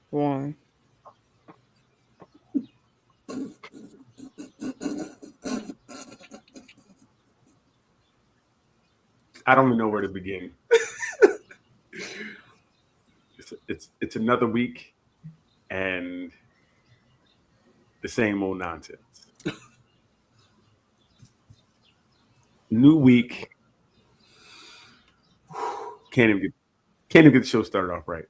One. I don't even know where to begin. It's another week and the same old nonsense. New week. Can't even get the show started off right.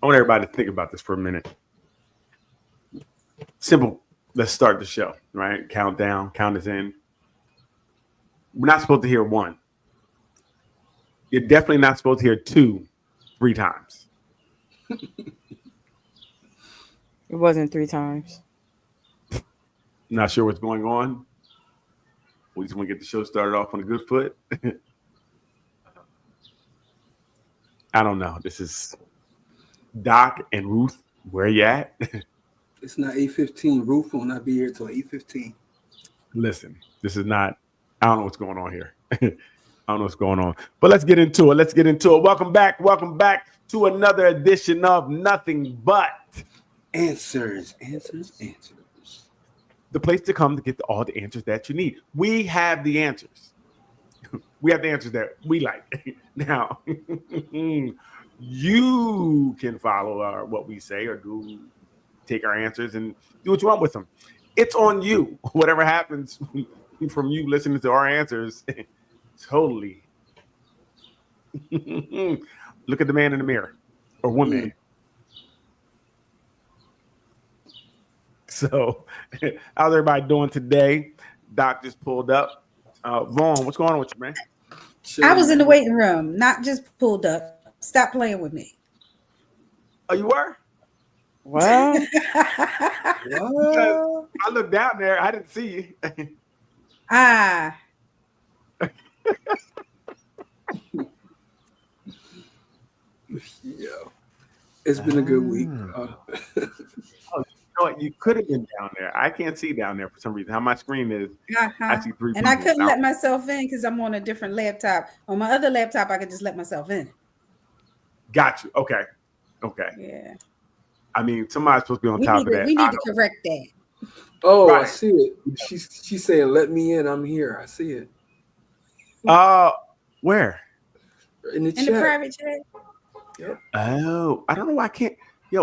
I want everybody to think about this for a minute. Simple. Let's start the show, right? Count down, count us in. We're not supposed to hear one. You're definitely not supposed to hear two, 3 times. It wasn't 3 times. Not sure what's going on. We just want to get the show started off on a good foot. I don't know. This is Doc and Ruth. Where you at? It's not 8:15. Ruth will not be here till 8:15. Listen, this is not. I don't know what's going on here. I don't know what's going on. But let's get into it. Welcome back. Welcome back to another edition of Nothing But Answers. The place to come to get all the answers that you need. We have the answers. We have the answers that we like. Now, you can follow what we say or take our answers and do what you want with them. It's on you. Whatever happens from you listening to our answers, totally. Look at the man in the mirror or woman. So, how's everybody doing today? Doc just pulled up. Vaughn, what's going on with you, man? I was in the waiting room, not just pulled up. Stop playing with me. Oh, you were? Well, Because I looked down there. I didn't see you. Yeah. It's been a good week. You know what? You could have been down there. I can't see down there for some reason. How my screen is, I see 3 people. And I couldn't let myself in because I'm on a different laptop. On my other laptop, I could just let myself in. Got you. Okay. Yeah. I mean, somebody's supposed to be on top of that. We need to correct that. Oh, Right. I see it. She's saying, "Let me in. I'm here." I see it Where? in the In chat. the private chat. Yep. Oh, I don't know why I can't.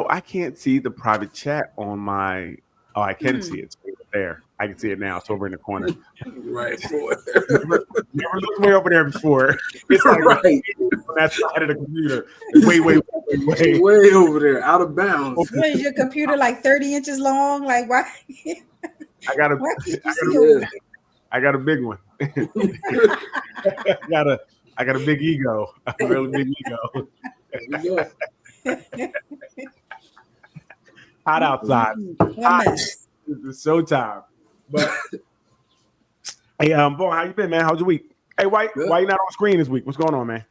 I can't see the private chat on my. Oh, I can see it. It's right there. I can see it now. It's over in the corner. Right, boy. Never looked way over there before. It's like Right. on that side of the computer. Way. Way over there, out of bounds. What is your computer like 30 inches long? Like why? I got Why a. can't you I see got a- it? I got a big one. I got a big ego. A really big ego. There you go. Hot outside. What a mess. It's showtime. But hey, Vaughn, how you been, man? How's your week? Hey, why you not on screen this week? What's going on, man?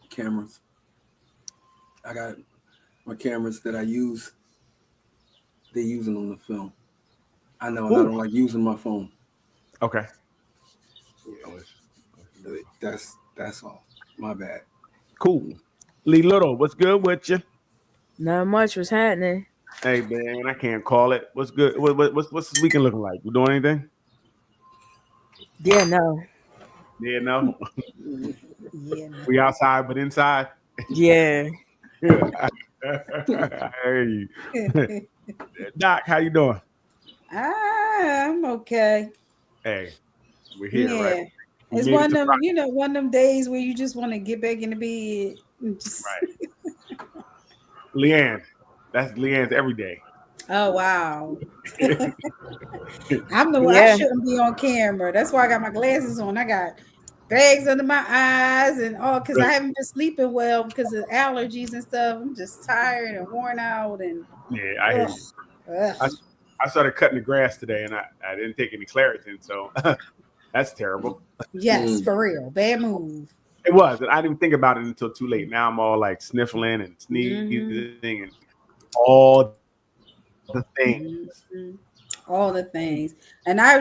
Cameras. I got my cameras that I use. They're using on the film. I know, and I don't like using my phone. Okay. That's all. My bad. Cool. Lee Little, what's good with you? not much was happening. Hey, man, I can't call it. What's good? What's this weekend looking like? We doing anything? Yeah, no. Yeah, no. Yeah. We outside, but inside. Yeah. Hey, Doc, how you doing? I'm okay. Hey, we're here, Yeah. right? We It's made it one to of them, Friday. one of them days where you just want to get back in the bed. And just, Right. Leanne, that's Leanne's every day. Oh wow. I'm the one. Yeah. I shouldn't be on camera. That's why I got my glasses on. I got bags under my eyes and all because I haven't been sleeping well because of allergies and stuff. I'm just tired and worn out and Yeah, I hear you. I started cutting the grass today, and I didn't take any Claritin, so that's terrible. Yes, for real. Bad move. It was, and I didn't even think about it until too late. Now I'm all like sniffling and sneezing and all the things. All the things. And I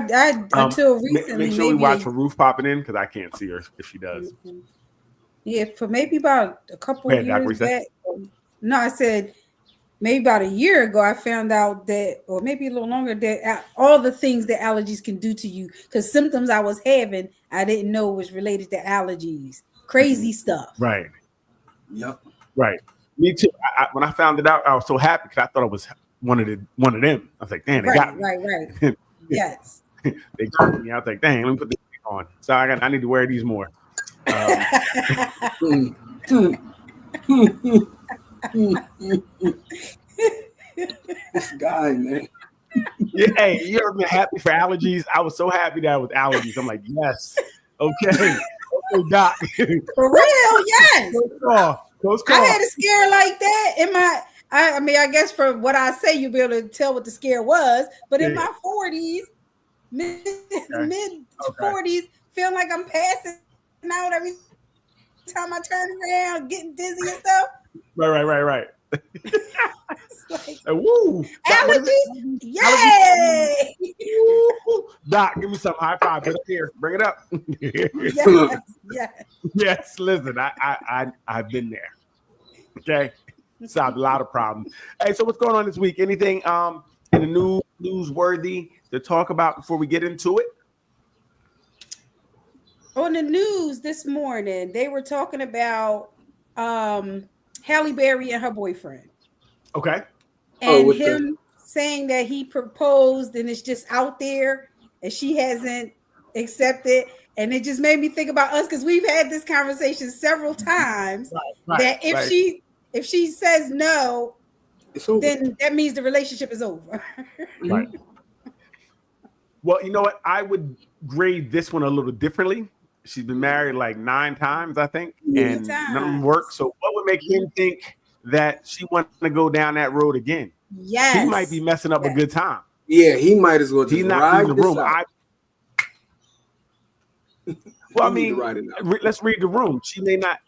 until recently make sure we watch for Ruth popping in because I can't see her if she does. Yeah, for maybe about a couple Go ahead, Doc, years what you say? back. No, I said maybe about a year ago, I found out that, or maybe a little longer, that all the things that allergies can do to you, because symptoms I was having, I didn't know was related to allergies. Crazy stuff. Right. Yep. Right. Me too. When I found it out, I was so happy because I thought it was one of them. I was like, damn, they got me. Right. Yes. They got me. I was like, dang, let me put this on. So I need to wear these more. This guy, man. Yeah, hey, you ever been happy for allergies? I was so happy that it was allergies. I'm like, yes. Okay, Doc. For real, yes. Close call. I had a scare like that in my. I mean, I guess from what I say, you'll be able to tell what the scare was. But in my 40s, mid 40s, feeling like I'm passing out every time I turn around, getting dizzy and stuff. Right. Like, woo! Allergies? Yay! Doc, give me some high five. Put it up here. Bring it up. Yes. Listen, I've been there. Okay, solved a lot of problems. Hey, so what's going on this week? Anything in the newsworthy to talk about before we get into it? On the news this morning, they were talking about Halle Berry and her boyfriend. Okay. And him saying that he proposed and it's just out there and she hasn't accepted. And it just made me think about us because we've had this conversation several times. That if she says no, then that means the relationship is over. Right. Well, you know what? I would grade this one a little differently. She's been married like 9 times, I think, and none of them work. So what would make him think that she wants to go down that road again? Yes. He might be messing up a good time. Yeah, he might as well just ride the room. Let's read the room.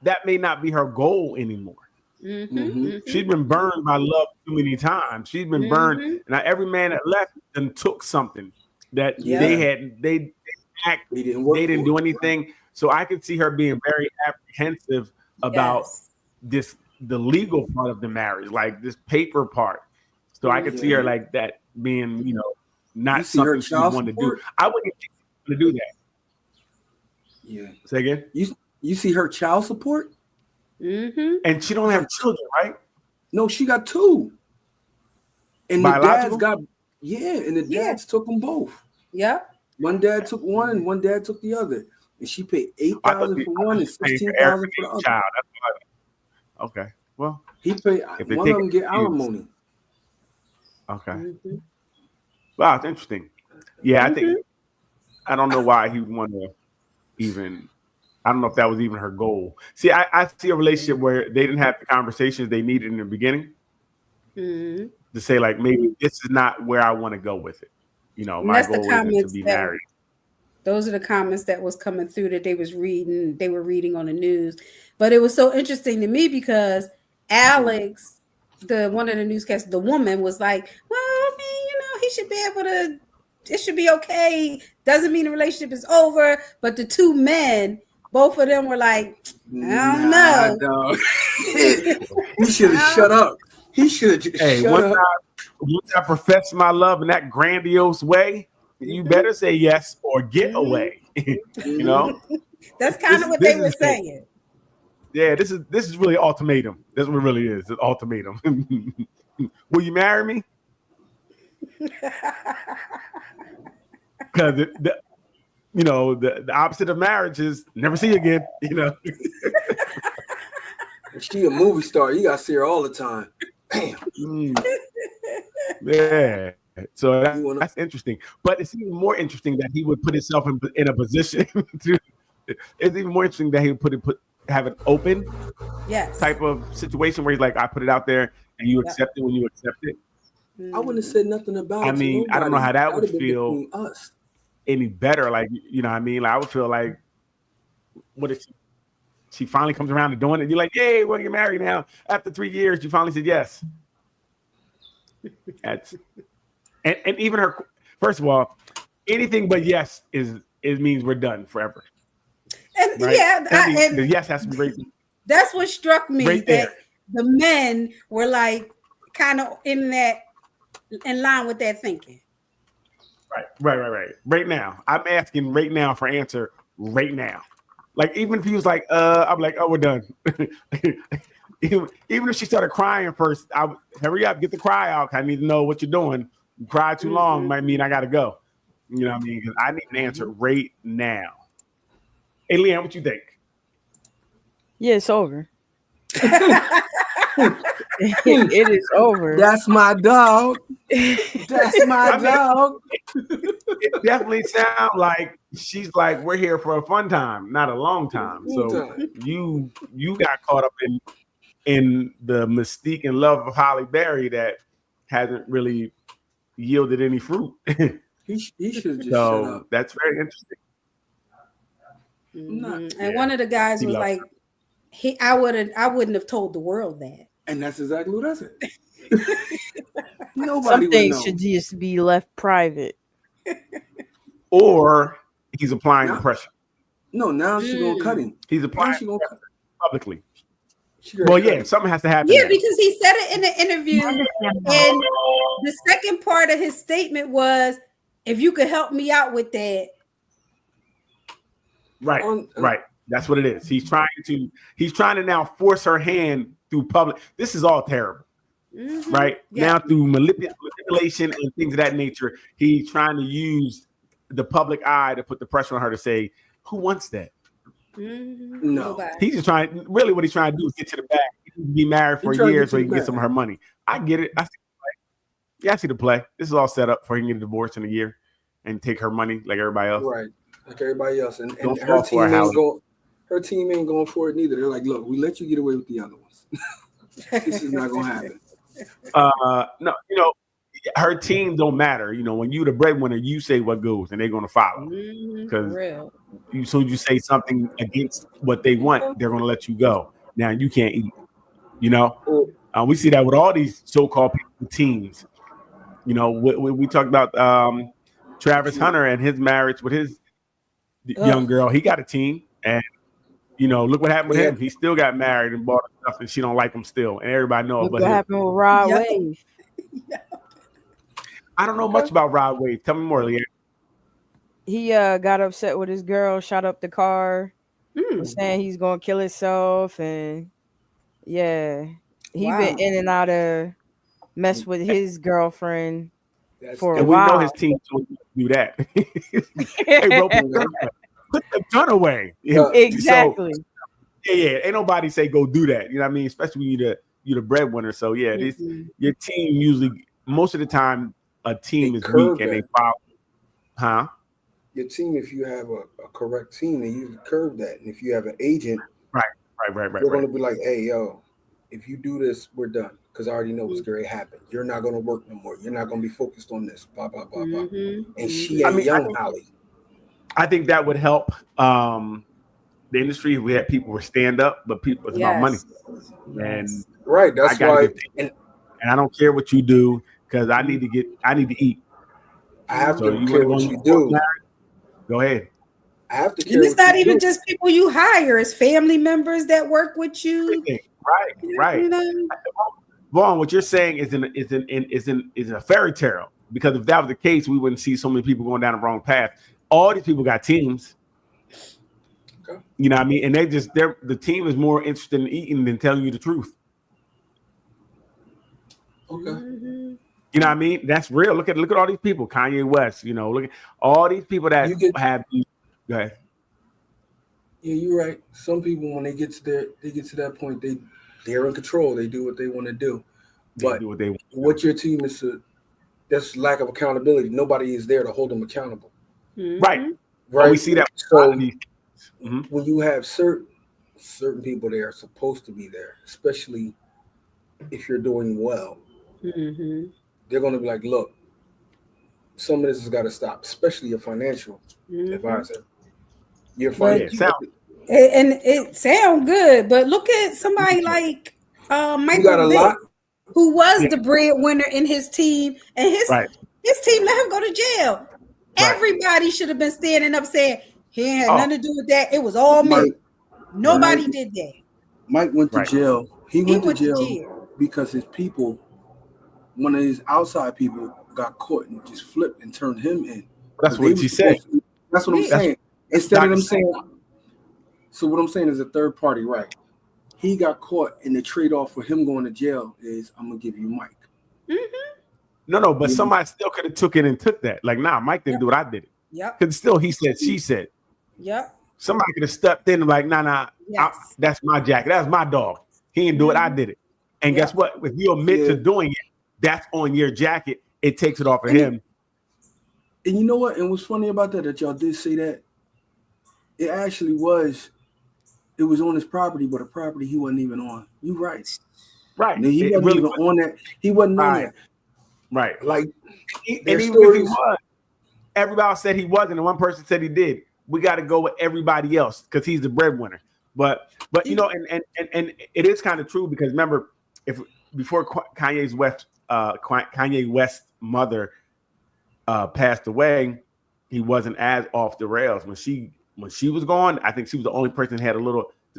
That may not be her goal anymore. She's been burned by love too many times. She's been burned. Now every man that left and took something that they didn't do anything. So I could see her being very apprehensive about the legal part of the marriage, like this paper part. So I could see her like that being, not something she wanted to do. I wouldn't think to do that. Yeah. Say again. You see her child support? And she don't have children, right? No, she got 2. And biological? The dads took them both. Yep. One dad took one and one dad took the other. And she paid $8,000 for one and $16,000 for the other. Child. Okay. Well, he paid one of them get alimony. Okay. Wow, it's interesting. Yeah, I don't know why he would want to even. I don't know if that was even her goal. See, I see a relationship where they didn't have the conversations they needed in the beginning to say, like, maybe this is not where I want to go with it. My goal is to be married. Those are the comments that was coming through that they were reading on the news. But it was so interesting to me because Alex, one of the newscasters, the woman was like, well, I mean, he should be able to, it should be okay. Doesn't mean the relationship is over. But the 2 men, both of them were like, I don't know. He should have shut up. He should have just shut up. Once I profess my love in that grandiose way, you better say yes or get away. That's kind of what they were saying. Yeah, this is really ultimatum. That's what it really is. It's ultimatum. Will you marry me? Because the opposite of marriage is never see you again. She a movie star. You gotta see her all the time. Bam. Yeah. So that's interesting. But it's even more interesting that he would put himself in a position to. It's even more interesting that he would have an open type of situation where he's like, I put it out there and you accept it when you accept it. I wouldn't have said nothing about it. I mean, I don't know how that would feel any better. Like, I mean? Like, I would feel like, what if she finally comes around to doing it? You're like, hey, we're getting married now. After 3 years, you finally said yes. And even her, first of all, anything but yes means we're done forever. And Right? and The yes has to be right, that's what struck me, right that there. the men were like kind of in line with that thinking. Right. Right now. I'm asking right now for answer right now. Like, even if he was like, I'm like, oh, we're done. even if she started crying first, I would hurry up, get the cry out. I need to know what you're doing. You cry too long might mean I gotta go. You know what I mean? Because I need an answer right now. Hey, Leanne, what you think? Yeah, it's over. It is over. That's my dog. That's my dog. It definitely sounds like she's like, we're here for a fun time, not a long time. So you got caught up in the mystique and love of Holly Berry that hasn't really yielded any fruit. He should just shut So up. that's very interesting. And one of the guys He was loved like, I wouldn't have told the world that. And that's exactly what I said. Nobody Some would things know. should just be left private. Or he's applying No. pressure. No, now she's gonna cut him. He's Now applying she gonna cut. publicly. She gonna Well, cut yeah, him. something has to happen. Yeah, there. because he said it in the interview, and the second part of his statement was, "If you could help me out with that." Right, right. That's what it is. He's trying to now force her hand through public. This is all terrible. Right? Yeah. Now through manipulation and things of that nature, he's trying to use the public eye to put the pressure on her to say, who wants that? No. Nobody. He's just trying, really what he's trying to do is get to the back. He can be married for He's trying to years get so to he the can get back. some of her money. I get it. I see the play. Yeah, I see the play. This is all set up for he can get a divorce in a year and take her money like everybody else. Right, like everybody else, and Don't her fall team for it, ain't Howard. going. Her team ain't going for it neither. They're like, look, we let you get away with the other ones. This is not gonna happen. No, her team don't matter. When you the breadwinner, you say what goes, and they're gonna follow. Because real. you soon as you say something against what they want, they're gonna let you go. Now you can't eat. We see that with all these so-called teams. We talked about Travis Hunter and his marriage with his young girl. He got a team, and look what happened with him. He still got married and bought stuff, and she don't like him still, and everybody knows. Look what happened with Rod Wave. I don't know much about Rod Wave. Tell me more, Leanne. He got upset with his girl, shot up the car, was saying he's gonna kill himself, and yeah, he been in and out of mess with his girlfriend for a while. We know his team do that. Put the gun away. Exactly. So, yeah. Ain't nobody say go do that. You know what I mean? Especially when you're the breadwinner. So yeah, your team usually most of the time a team is weak and they follow. Huh? Your team, if you have a correct team, they usually curve that. And if you have an agent, right. They're going to be like, hey, yo, if you do this, we're done. Because I already know what's going to happen. You're not going to work no more. You're not going to be focused on this. Blah, blah, blah, blah. And she ain't young Holly. I think that would help the industry if we had people who stand up, but people it's about money. And right, that's why. And I don't care what you do because I need to eat. I have to care what you do. Go ahead. I have to care. And it's not even just people you hire; it's family members that work with you. Right. Vaughn, what you're saying is a fairy tale, because if that was the case, we wouldn't see so many people going down the wrong path. All these people got teams. Okay. You know what I mean? And the team is more interested in eating than telling you the truth. Okay. You know what I mean? That's real. Look at all these people. Kanye West, look at all these people that have these. Go ahead. Yeah, you're right. Some people, when they get to that point, they're in control. They do what they want to do. But what your team is, that's lack of accountability. Nobody is there to hold them accountable. Right. Right. We see that. So when you have certain people that are supposed to be there, especially if you're doing well, they're going to be like, look, some of this has got to stop, especially your financial advisor. Your financial. And it sounds good, but look at somebody like Michael Vick, who was the breadwinner in his team, and his team let him go to jail. Right. Everybody should have been standing up saying, He ain't had nothing to do with that. It was all me. Nobody did that. Mike went to jail. He went to jail because his people, one of his outside people, got caught and just flipped and turned him in. That's what she said. That's what I'm saying. Instead of them saying, so what I'm saying is a third party, right? He got caught, and the trade-off for him going to jail is I'm gonna give you Mike. No, but somebody still could have took it and took that. Like, nah, Mike didn't do it. I did it. Yep. Because still, he said, she said. Yep. Somebody could have stepped in and like, nah, that's my jacket. That's my dog. He didn't do it. I did it. And guess what? If you admit to doing it, that's on your jacket. It takes it off of him. And you know what? And what's funny about that y'all did say that? It actually was. It was on his property, but a property he wasn't even on. You right. Right. And he wasn't even on that. He wasn't on that. Right. Like, and even if he was, everybody said he wasn't, and one person said he did. We got to go with everybody else because he's the breadwinner. But you know, and it is kind of true because remember, before Kanye West's mother passed away, he wasn't as off the rails. When she was gone, I think she was the only person that had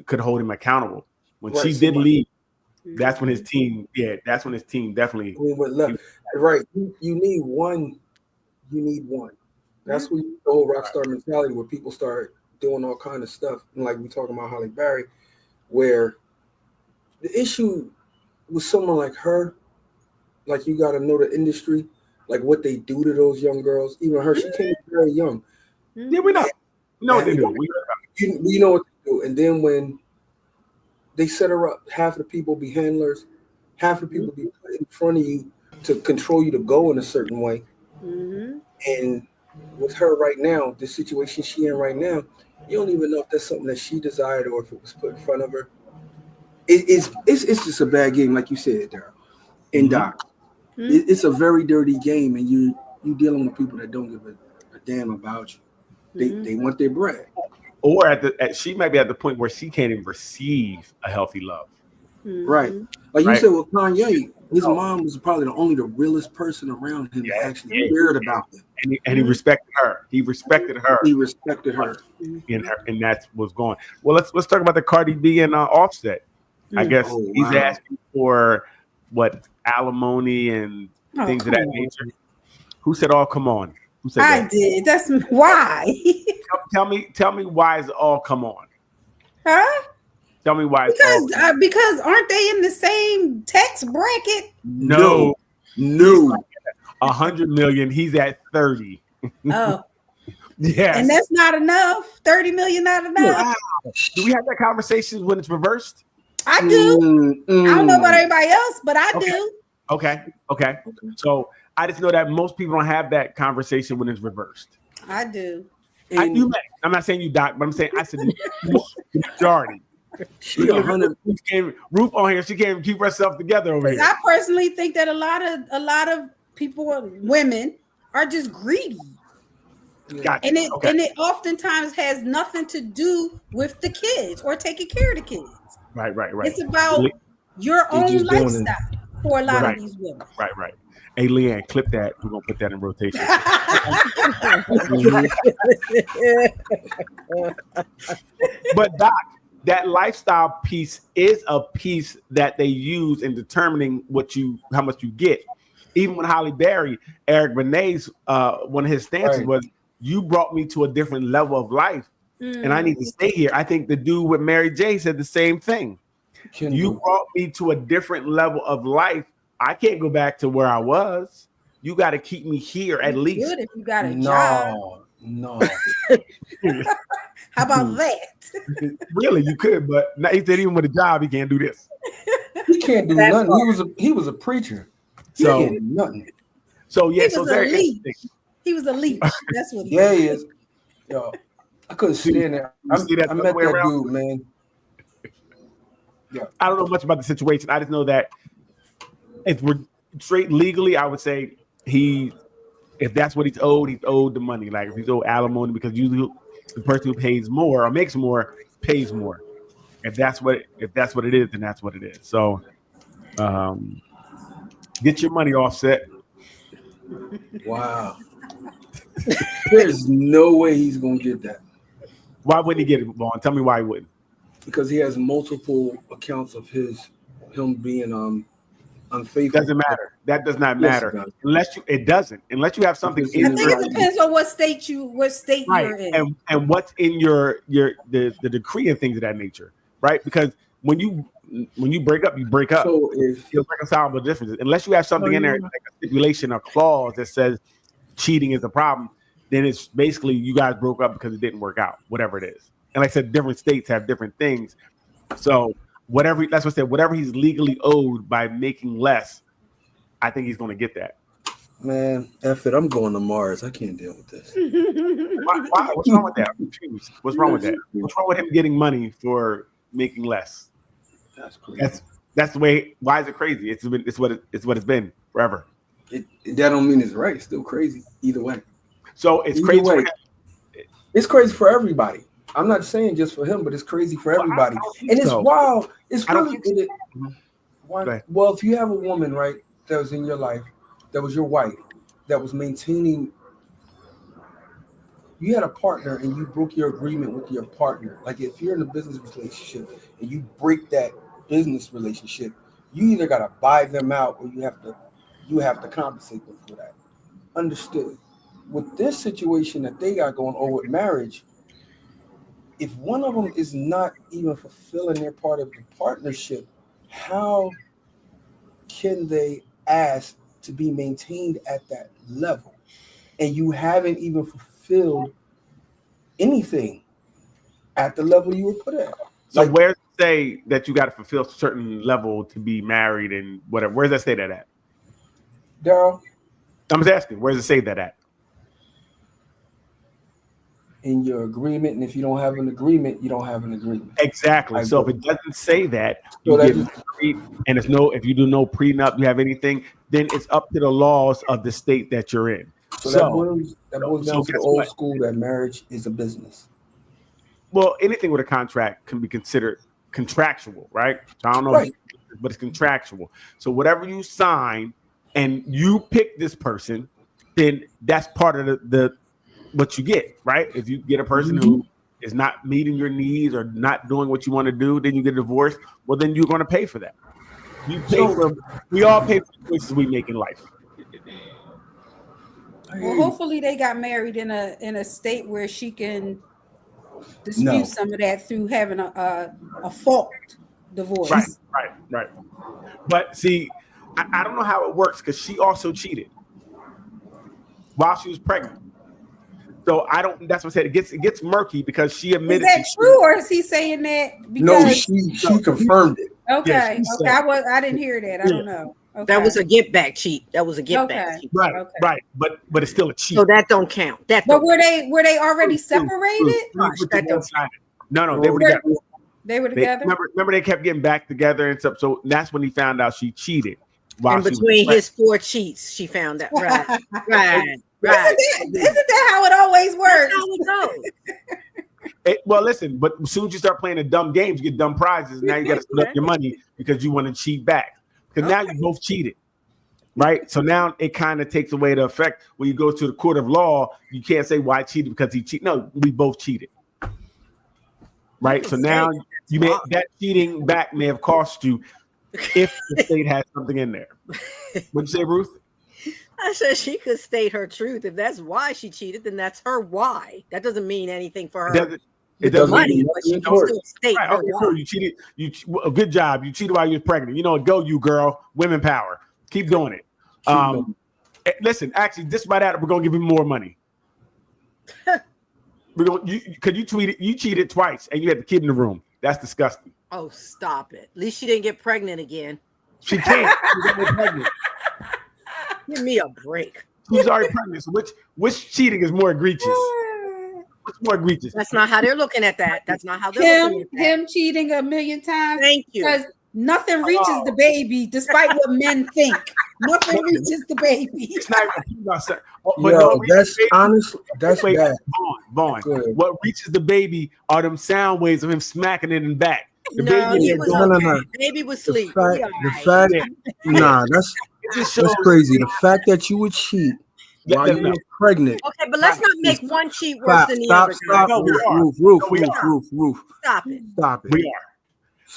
could hold him accountable. When she did leave, that's when his team, definitely. Right. You need one. You need one. That's where the whole rock star mentality, where people start doing all kind of stuff. And like we talking about Halle Berry, where the issue with someone like her, like you got to know the industry, like what they do to those young girls. Even her, she came very young. Yeah, we know. No, they do. You know what they do. And then when they set her up, half of the people be handlers, half of the people be put in front of you to control you to go in a certain way. And with her right now, the situation she in right now, you don't even know if that's something that she desired or if it was put in front of her. It's just a bad game, like you said, Daryl and Doc. It's a very dirty game, and you dealing with people that don't give a damn about you. They want their bread. Or she might be at the point where she can't even receive a healthy love. Right. Like you said with Kanye, his mom was probably the realest person around him that actually cared about him. And he respected her. He respected her. And that's what's going. Well, let's talk about the Cardi B and Offset. I guess he's asking for what alimony and things of that nature. Who said, "Oh, come on"? Who said that? I did. That's why. Tell me why is all come on? Huh? Tell me why. Because aren't they in the same tax bracket? No. 100 million. He's at 30. Oh. Yes. And that's not enough. 30 million not enough. Wow. Do we have that conversation when it's reversed? I do. I don't know about everybody else, but I do. Okay. So I just know that most people don't have that conversation when it's reversed. I do. I'm not saying you, Doc, but I'm saying I said the majority. She 100. Ruth on here, she can't even keep herself together over here. I personally think that a lot of people, women, are just greedy. Gotcha. And it oftentimes has nothing to do with the kids or taking care of the kids. Right. It's about your own lifestyle for a lot of these women. Right. Hey, Leanne, clip that. We're gonna put that in rotation. But Doc, that lifestyle piece is a piece that they use in determining how much you get. Even with Halle Berry, Eric Benet's one of his stances was, "You brought me to a different level of life, and I need to stay here." I think the dude with Mary J said the same thing. You brought me to a different level of life. I can't go back to where I was. You got to keep me here at least. Good if you got a job. No. How about that? Really, you could, but he said even with a job, he can't do this. He can't do nothing. He was a preacher. He can't do nothing. So yeah, he was a leech. He was a leech. That's what he he is. Yo, I couldn't stand there. I met that dude, man. Yeah. I don't know much about the situation. I just know that if we're straight legally, I would say if that's what he's owed the money. Like if he's owed alimony, because usually the person who pays more or makes more pays more. If that's what it is, then that's what it is. So get your money Offset. Wow. There's no way he's gonna get that. Why wouldn't he get it, Vaughn? Tell me why he wouldn't. Because he has multiple accounts of him being unfaithful. Doesn't matter. That does not matter unless you have something. I think it depends on what state you're in, and what's in the decree and things of that nature, right? Because when you break up, you break up. So if irreconcilable differences, unless you have something in there like a stipulation or clause that says cheating is a problem, then it's basically you guys broke up because it didn't work out, whatever it is. And like I said, different states have different things. So whatever he's legally owed by making less, I think he's going to get that. Man, F it, I'm going to Mars. I can't deal with this. Why? What's wrong with that? I'm confused. What's wrong with that? What's wrong with him getting money for making less? That's crazy. That's the way. Why is it crazy? It's what it's been forever. That don't mean it's right. It's still crazy either way. So it's crazy. It's crazy for everybody. I'm not saying just for him, but it's crazy for everybody. And it's wild. It's really well, if you have a woman, right, that was in your life, that was your wife, that was maintaining, you had a partner and you broke your agreement with your partner. Like if you're in a business relationship and you break that business relationship, you either gotta buy them out or you have to compensate them for that. Understood. With this situation that they got going on with marriage, if one of them is not even fulfilling their part of the partnership, how can they ask to be maintained at that level? And you haven't even fulfilled anything at the level you were put at. So where does it say that you got to fulfill a certain level to be married and whatever? Where does that say that at? Daryl? I'm just asking, where does it say that at? In your agreement, and if you don't have an agreement, you don't have an agreement. Exactly. So if it doesn't say that, you get married, and if you do no prenup, you have anything, then it's up to the laws of the state that you're in. So that boils down to the old school that marriage is a business. Well, anything with a contract can be considered contractual, right? So I don't know, but it's contractual. So whatever you sign and you pick this person, then that's part of the what you get, right? If you get a person who is not meeting your needs or not doing what you want to do, then you get divorced. Well, then you're going to pay for that. We all pay for the choices we make in life. Well, hopefully they got married in a state where she can dispute some of that through having a fault divorce. Right. But see, I don't know how it works because she also cheated while she was pregnant. So I don't. That's what I said. It gets murky because she admitted. Is that true, or is he saying that? Because she confirmed it. Okay. I didn't hear that. I don't know. Okay. That was a get back cheat. Back cheat. Right. But it's still a cheat. So that don't count. But were they already separated? No, they were together. They were together. Remember, they kept getting back together and stuff. So that's when he found out she cheated. And between his 4 cheats, she found out. Right. Right. Isn't that how it always works? That's how it goes. Well, listen, but as soon as you start playing the dumb games, you get dumb prizes. Now you got to split up your money because you want to cheat back. Because now you both cheated, right? So now it kind of takes away the effect when you go to the court of law. You can't say why I cheated because he cheated. No, we both cheated, right? So now that cheating back may have cost you if the state has something in there. What'd you say, Ruth? I said she could state her truth. If that's why she cheated, then that's her why. That doesn't mean anything for her. It doesn't money, but she can still state her why. So you cheated. Good job. You cheated while you were pregnant. Go, you girl. Women power. Keep doing it. Listen, actually, just by that, we're gonna give you more money. Because you cheated twice and you had the kid in the room. That's disgusting. Oh, stop it. At least she didn't get pregnant again. She can't. She's already pregnant. Give me a break. She's already pregnant. So which cheating is more egregious? What's more egregious? That's not how they're looking at that. That's not how they're looking at that. Him cheating a million times. Thank you. Because nothing reaches the baby, despite what men think. Nothing reaches the baby. It's not even about sex. That's honestly, that's bad. Vaughn. What reaches the baby are them sound waves of him smacking it in back. The baby was asleep. That's crazy. The fact that you would cheat while you were pregnant. Okay, but let's not make one cheat worse than the other. Stop. No, we are. Roof. Stop it. Stop it. We are.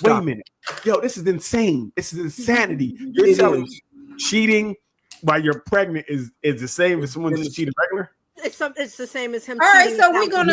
Wait a minute. Yo, this is insane. This is insanity. You're telling me cheating while you're pregnant is the same as someone just cheating regular? It's the same as him. All right, cheating so we're without-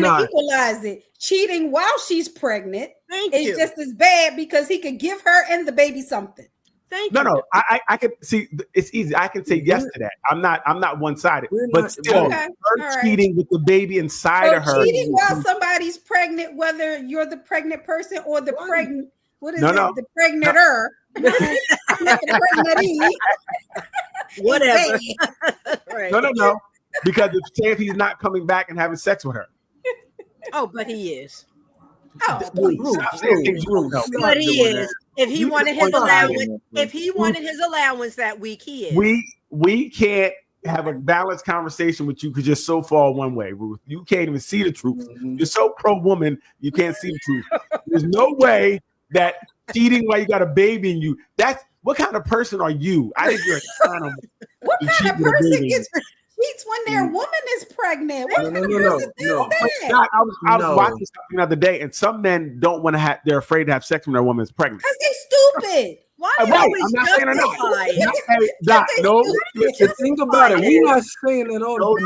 gonna equalize it. Cheating while she's pregnant Thank is you. just as bad because he could give her and the baby something. Thank you. No. I can see. It's easy. I can say yes to that. I'm not one sided, but still, Okay, her all right. cheating with the baby inside of So her. cheating while somebody's pregnant, whether you're the pregnant person or the pregnant, what is it? No. The pregnanter. The pregnantee. Whatever. Right. No. Because if he's not coming back and having sex with her. Oh, but he is. Oh, Stop saying things you don't know. But he is. If he You wanted just his want to- allowance that week, he is. We can't have a balanced conversation with you because you're so far one way, Ruth. You can't even see the truth. You're so pro woman, you can't see the truth. There's no way that cheating while you got a baby in you. That's what kind of person are you? I think you're a animal. what You kind cheat of with a person baby. cheats when their woman is pregnant? What kind of No. person does that? God, I was watching something the other day, and some men don't want to have. They're afraid to have sex when their woman is pregnant. Because they stupid. Why do you Right, always I'm not saying enough. justify it? Hey, Doc, no, The thing about it, we're not saying that all No,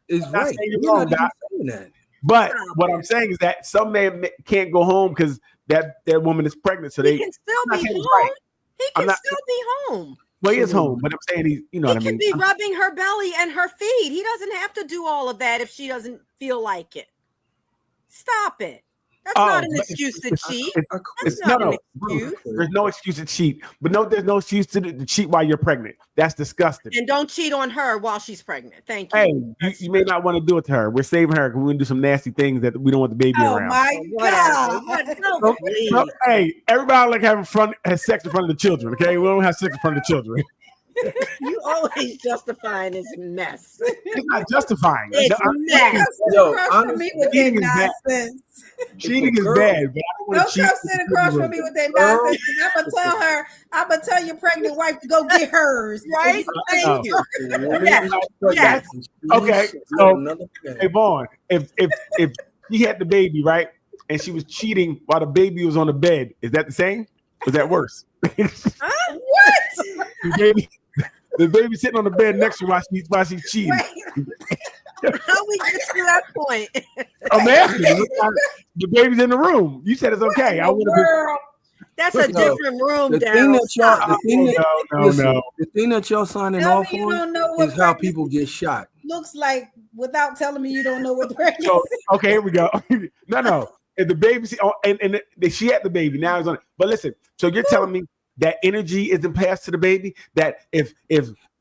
is not right. saying you're We're wrong, not Doc. even saying that. but what I'm saying is that some men can't go home because that woman is pregnant, so He they. can still I'm not be saying it's home. right. He I'm can not- still be home. Well, he is home, but I'm saying he's. You know He what I can mean? be rubbing her belly and her feet. He doesn't have to do all of that if she doesn't feel like it. Stop it. That's not an but excuse to cheat. It's not an no. excuse. There's no excuse to cheat, but there's no excuse to cheat while you're pregnant. That's disgusting. And don't cheat on her while she's pregnant. Thank you. Hey, you may not want to do it to her. We're saving her because we're gonna do some nasty things that we don't want the baby Oh around. my God. No, please. So, hey, everybody like has sex in front of the children. Okay, we don't have sex in front of the children. You always justifying this mess. It's not justifying. It's mess. Yo, Across from me with that cheating is bad. nonsense. Cheating is bad, but I don't want Don't to cheat. come sit across from me with that nonsense. I'm gonna tell your pregnant wife to go get hers. Right? Thank you. Yes. Okay, so hey Vaughn, if she had the baby, right, and she was cheating while the baby was on the bed, is that the same? Is that worse? What? The baby sitting on the bed next to her while she's cheating. How we get to that point? I'm asking you, the baby's in the room. You said it's okay. I would have That's a different room, The thing Daryl. that y'all, the thing that, no. listen, the thing that y'all signing Tell off me you on don't know what is how pregnancy people get shot. looks like without telling me you don't know what pregnancy. So okay, here we go. No. If the baby, she had the baby, now it's on it. But listen, so you're telling me that energy isn't passed to the baby? That if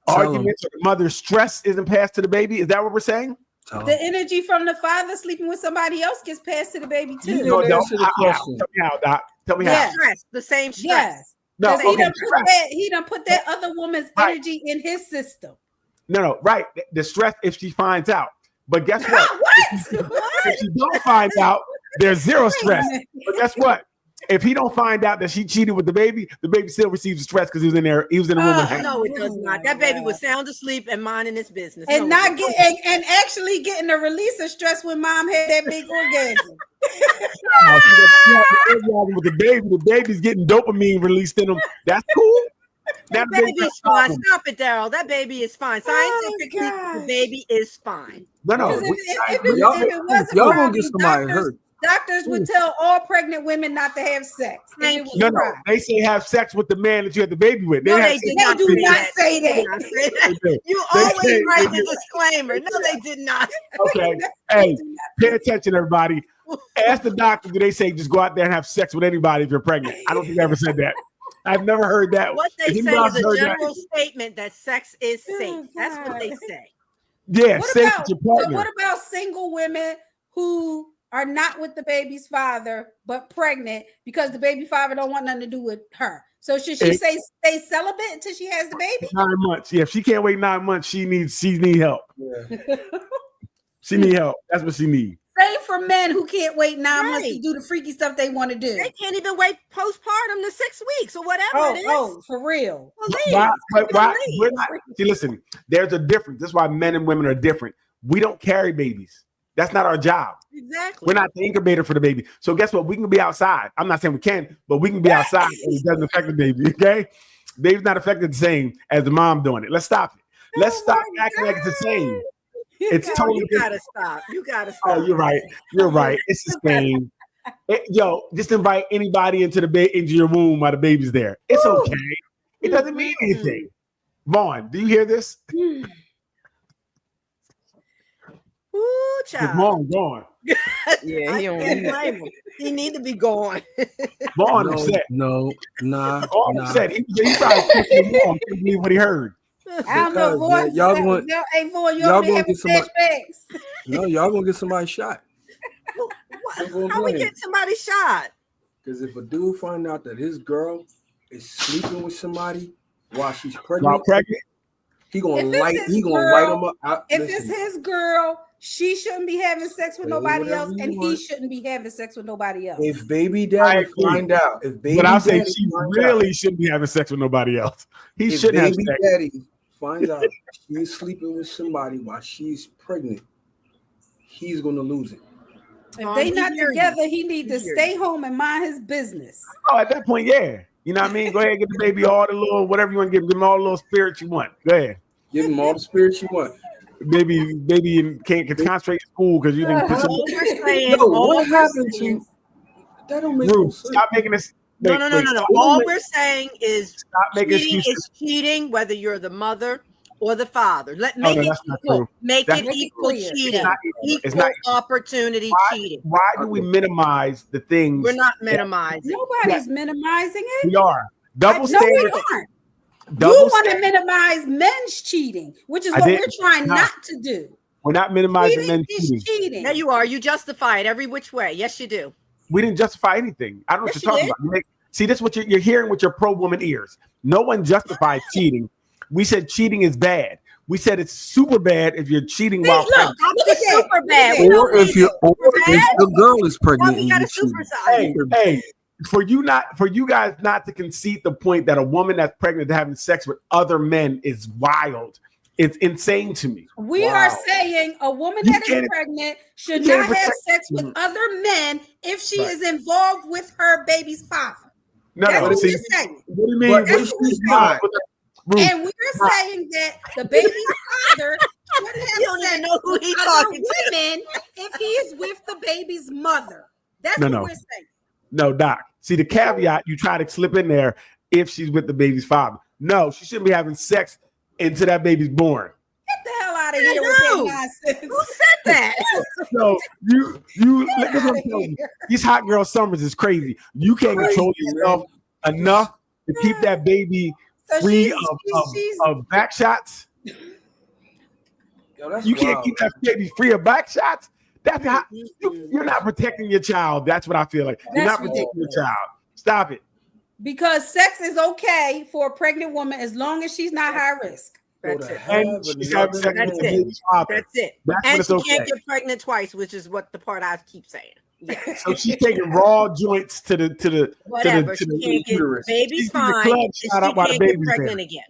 arguments or the mother's stress isn't passed to the baby? Is that what we're saying? The energy from the father sleeping with somebody else gets passed to the baby too. You know, answer the question. Tell me how, Doc. Tell me how. Yeah. Stress, the same stress. Yes. No, Because okay. he done put that other woman's Right. energy in his system. No, right. The stress if she finds out. But guess what? What? If she don't find out, there's zero stress. But guess what? If he don't find out that she cheated with the baby still receives the stress because he was in there. He was in the room. with her. No, it does not. That baby was sound asleep and minding his business. And No, not it get doesn't. and actually getting a release of stress when mom had that big orgasm. No, she got the orgasm with the baby. The baby's getting dopamine released in him. That's cool. Now the baby's Baby's got fine. problems. Stop it, Daryl. That baby is fine. Scientifically, the baby is fine. No. Because if it Y'all wasn't gonna problem, get somebody hurt. doctors would tell all pregnant women not to have sex. if it was a No. problem. They say have sex with the man that you had the baby with. No, have they sex did They not do say not that. say They that. did not say that. with the- You They always say- write they the do. disclaimer. No, they did not. Okay. Hey, pay attention, everybody. Ask the doctor, do they say just go out there and have sex with anybody if you're pregnant? I don't think I ever said that. I've never heard that. What they If say anybody's is a heard that- general statement that sex is safe. That's what they say. Yeah, What safe about, with your so partner. what about single women who are not with the baby's father but pregnant because the baby father don't want nothing to do with her? So should she say stay celibate until she has the baby? 9 months. Yeah, if she can't wait 9 months, she need help. Yeah. She need help. That's what she needs. Pray for men who can't wait 9 months to do the freaky stuff they want to do. They can't even wait postpartum to 6 weeks or whatever it is. Oh, for real. Why? We're not, see, listen, there's a difference. That's why men and women are different. We don't carry babies. That's not our job. Exactly. We're not the incubator for the baby. So guess what? We can be outside. I'm not saying we can, but we can be outside and it doesn't affect the baby. Okay? Baby's not affected the same as the mom doing it. Let's stop it. Let's stop acting like it's the same. It's totally you gotta stop. You gotta stop. Oh, you're right. You're right. It's the same. Yo, just invite anybody into your womb while the baby's there. It's okay. It doesn't mean anything. Vaughn, do you hear this? Ooh, child. Vaughn, gone. Yeah, he don't. He need to be gone. Vaughn upset. Nah. Upset. He probably couldn't believe what he heard. I don't know, Vaughn. Y'all going, hey, Vaughn, y'all gonna get flashbacks. No, y'all gonna get somebody shot. How we get somebody shot? Because if a dude find out that his girl is sleeping with somebody while she's pregnant, he gonna light him up. If it's his girl, she shouldn't be having sex with nobody else, and he shouldn't be having sex with nobody else. If baby daddy find out, but I'll say she really shouldn't be having sex with nobody else. He shouldn't have sex. Baby daddy finds out she's sleeping with somebody while she's pregnant, he's gonna lose it. If they not together, he need to stay home and mind his business. Oh, at that point, yeah. You know what I mean? Go ahead and get the baby all the little, whatever you want to give him all the little spirits you want. Go ahead. Give him all the spirits you want. Baby can't concentrate in school because you didn't put some. What happened to that? Don't make sense. Stop making this. No. All we're saying is stop making cheating is cheating, whether you're the mother or the father. Make it equal. Make it equal cheating. Equal opportunity cheating. Why do we minimize the things? We're not minimizing. Nobody's minimizing it. We are. Double standard. We aren't. You want to minimize men's cheating, which is what we're trying not to do. We're not minimizing men's cheating. There you are. You justify it every which way. Yes, you do. We didn't justify anything. I don't know what you're talking about. See, this is what you're hearing with your pro-woman ears. No one justified cheating. We said cheating is bad. We said it's super bad if you're cheating while pregnant. Look at super bad. Or if the girl is pregnant. We got a super side. Hey, for you guys not to concede the point that a woman that's pregnant having sex with other men is wild. It's insane to me. We are saying a woman that is pregnant should not have sex with other men if she is involved with her baby's father. That's what we're saying. What do you mean? That's what we're saying. And we're saying that the baby's father shouldn't have sex with other women if he is with the baby's mother. That's what we're saying. No, Doc. See, the caveat you try to slip in there if she's with the baby's father. No, she shouldn't be having sex until that baby's born. Get the hell out of here with that nonsense. Who said that? No, you look at what I'm telling you. These hot girl summers is crazy. You can't control yourself enough to keep that baby free of back shots. You can't keep that baby free of back shots. That's how you're not protecting your child. That's what I feel like. You're not protecting your child. Stop it. Because sex is okay for a pregnant woman as long as she's not high risk. That's it. And she's having sex with the baby's father. That's it. And she can't get pregnant twice, which is what the part I keep saying. Yeah. So she's taking raw joints to the whatever. She can't get baby's fine. She can't get pregnant again.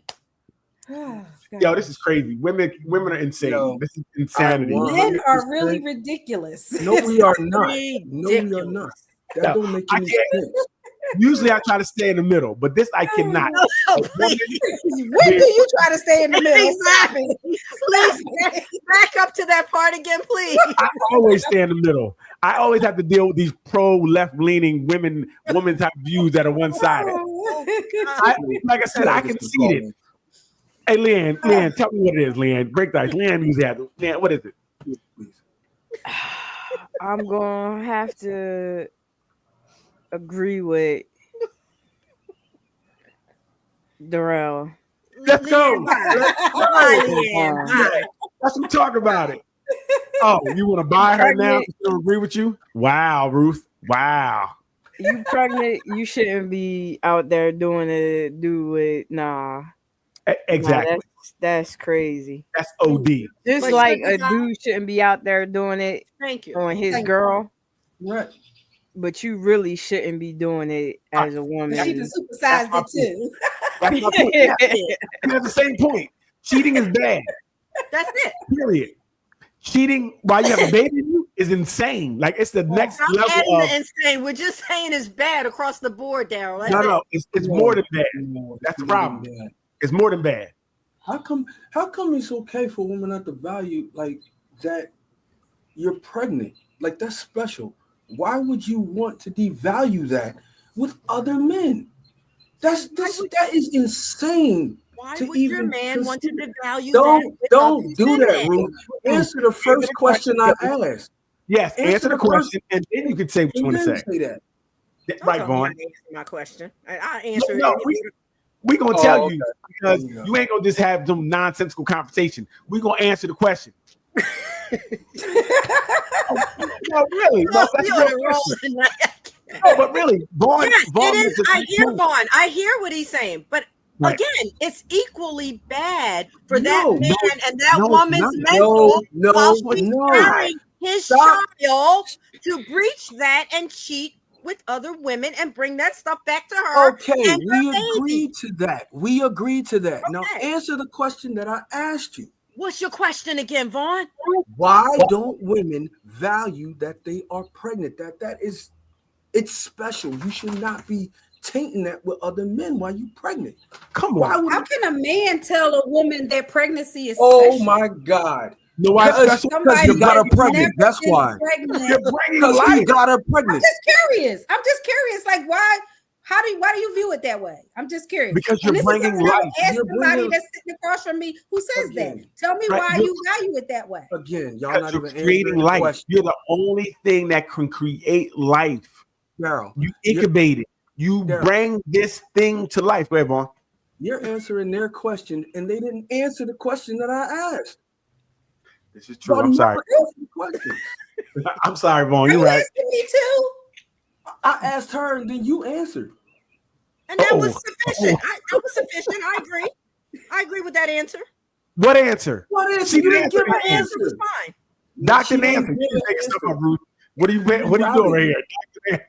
Yo, this is crazy. Women are insane. This is insanity. Men are really ridiculous. No, we are not. No, we are not. That don't make any sense. Usually I try to stay in the middle, but this I cannot. When do you try to stay in the middle? Exactly. Please back up to that part again, please. I always stay in the middle. I always have to deal with these pro left-leaning woman type views that are one-sided. Like I said, I can see it. Hey, Leanne, tell me what it is, Leanne. Break the ice. Leanne, use that. Leanne, what is it? I'm gonna have to agree with Darrell. Let's go. Let's talk about it. Oh, you want to buy her now? She'll agree with you? Wow, Ruth. Wow. You pregnant? You shouldn't be out there doing it. Nah. Exactly. That's crazy. That's OD. Just But like a dude shouldn't be out there doing it on his girl. Right. But you really shouldn't be doing it as a woman. She even supersized it too. That's my point. Yeah. We have the same point. Cheating is bad. That's it. Period. Cheating while you have a baby is insane. Like it's the next level of insane. We're just saying it's bad across the board, Daryl. No, it's more than bad. That's the problem. It's more than bad. How come it's okay for women not to value like that you're pregnant? Like that's special. Why would you want to devalue that with other men? That is insane. Why would your man want to devalue that? Don't do that, Ruth. Answer the first question I asked. Yes, answer the question, and then you can say what you want to say. That. Right, Vaughn. My question. I answer it. We're going to tell you because you ain't going to just have some nonsensical conversation. We're going to answer the question. No, really. No, that's no, but really, Vaughn. Yes, Vaughn it is. I hear Vaughn. I hear what he's saying, but again, it's equally bad for that man and that woman's mental while he's carrying his child to breach that and cheat with other women and bring that stuff back to her. Okay, we agreed to that. We agreed to that. Okay. Now answer the question that I asked you. What's your question again, Vaughn? Why don't women value that they are pregnant? It's special. You should not be tainting that with other men while you're pregnant. Come on. How can a man tell a woman that pregnancy is special? Oh my God. No, because you got her pregnant. That's why. You're bringing life. You got her pregnant. I'm just curious. Like, why do you view it that way? I'm just curious. Because you're bringing life. Ask somebody that's sitting across from me who says that. Tell me why you value it that way. Again, y'all not even creating life. Question. You're the only thing that can create life. Daryl, you incubate it. You bring this thing to life. Go ahead, Vaughn. You're answering their question, and they didn't answer the question that I asked. This is true. I'm sorry. I'm sorry, Vaughn. You're right. Me too. I asked her, and then you answered. And that was sufficient. That was sufficient. I agree. I agree with that answer. What answer? What answer? You didn't give an answer. Was fine. Dr. Nancy, you take stuff up, Ruth. What are you doing right here?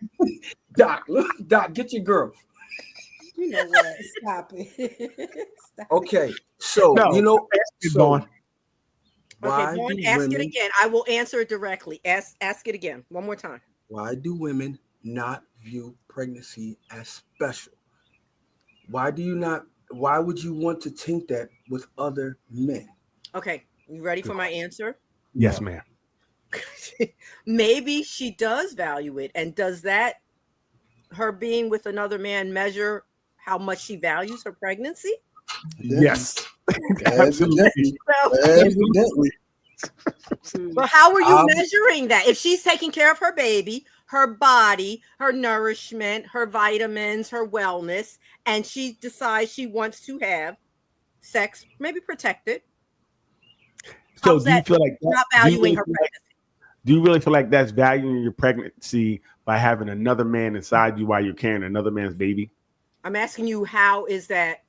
Doc, look, Doc, get your girl. You know what? Stop it. Stop okay, so you know, okay, Vaughn, ask it again. I will answer it directly. Ask it again one more time. Why do women not view pregnancy as special? Why would you want to taint that with other men? Okay, you ready for my answer? Yes, ma'am. Maybe she does value it, and does that her being with another man measure how much she values her pregnancy? Yes. Evidently. But how are you measuring that? If she's taking care of her baby, her body, her nourishment, her vitamins, her wellness, and she decides she wants to have sex, maybe protected. So do you feel like not valuing her pregnancy? Do you really feel like that's valuing your pregnancy by having another man inside you while you're carrying another man's baby? I'm asking you, how is that,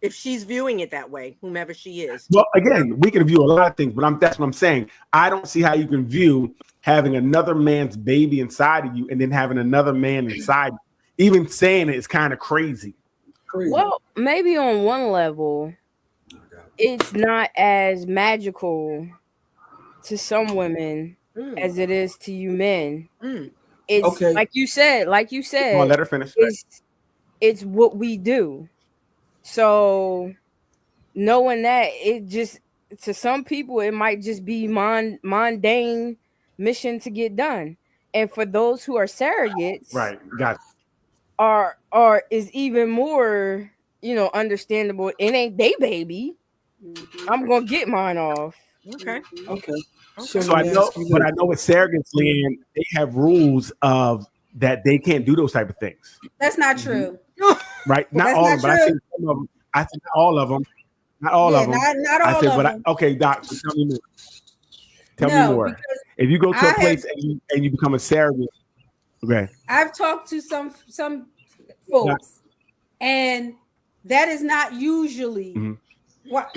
if she's viewing it that way, whomever she is? Well, again, we can view a lot of things, but that's what I'm saying. I don't see how you can view having another man's baby inside of you and then having another man inside you. Even saying it is kind of crazy. Well, maybe on one level, it's not as magical to some women as it is to you men. It's okay. like you said. Come on, let her finish. It's what we do. So knowing that, it just, to some people, it might just be mundane mission to get done. And for those who are surrogates, right, got it. is even more, understandable. It ain't they baby. I'm gonna get mine off. Okay. So I know, but I know with surrogates, Leanne, they have rules of that they can't do those type of things. That's not true. Right? Not all of them, but I think some of them. I think not all of them. Not all of them. Not all of them. Okay, Doc, tell me more. Tell me more. If you go to a place and you become a surrogate, okay. I've talked to some folks, and that is not usually What?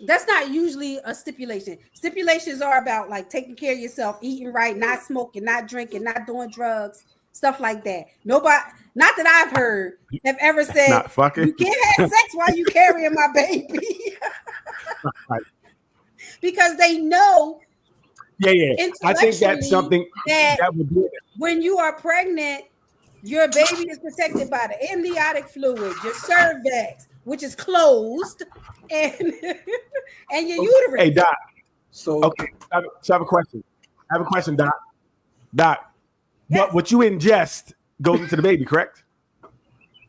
That's not usually a stipulation. Stipulations are about like taking care of yourself, eating right, not smoking, not drinking, not doing drugs, stuff like that. Nobody, not that I've heard, have ever said not fucking. You can't have sex while you carrying my baby. Right. Because they know. Yeah. I think that's something that would do it. When you are pregnant, your baby is protected by the amniotic fluid, your cervix, which is closed, and your uterus. Hey, Doc. Okay, I have a question. Doc. Doc, yes. What you ingest goes into the baby, correct?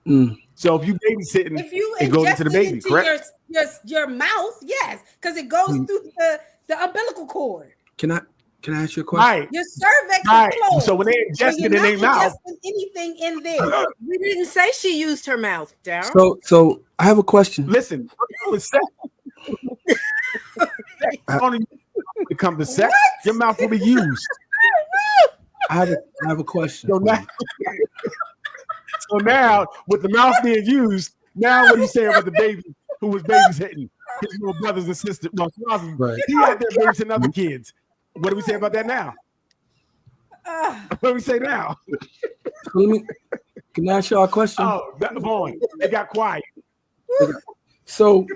So if you babysitting, it goes into the baby, correct? Your mouth, yes, because it goes through the umbilical cord. Can I ask you a question? Right. Your cervix is closed. So when they ingest it in their mouth, anything in there. We didn't say she used her mouth, Daryl. So I have a question. Listen, when it comes to sex, your mouth will be used. I have a question. So now, with the mouth being used, now what are you saying about the baby who was babysitting his little brothers and sisters? Well, right. He out there babysitting other kids. What do we say about that now? What do we say now? Can I ask y'all a question? Oh, boy, they got quiet. So,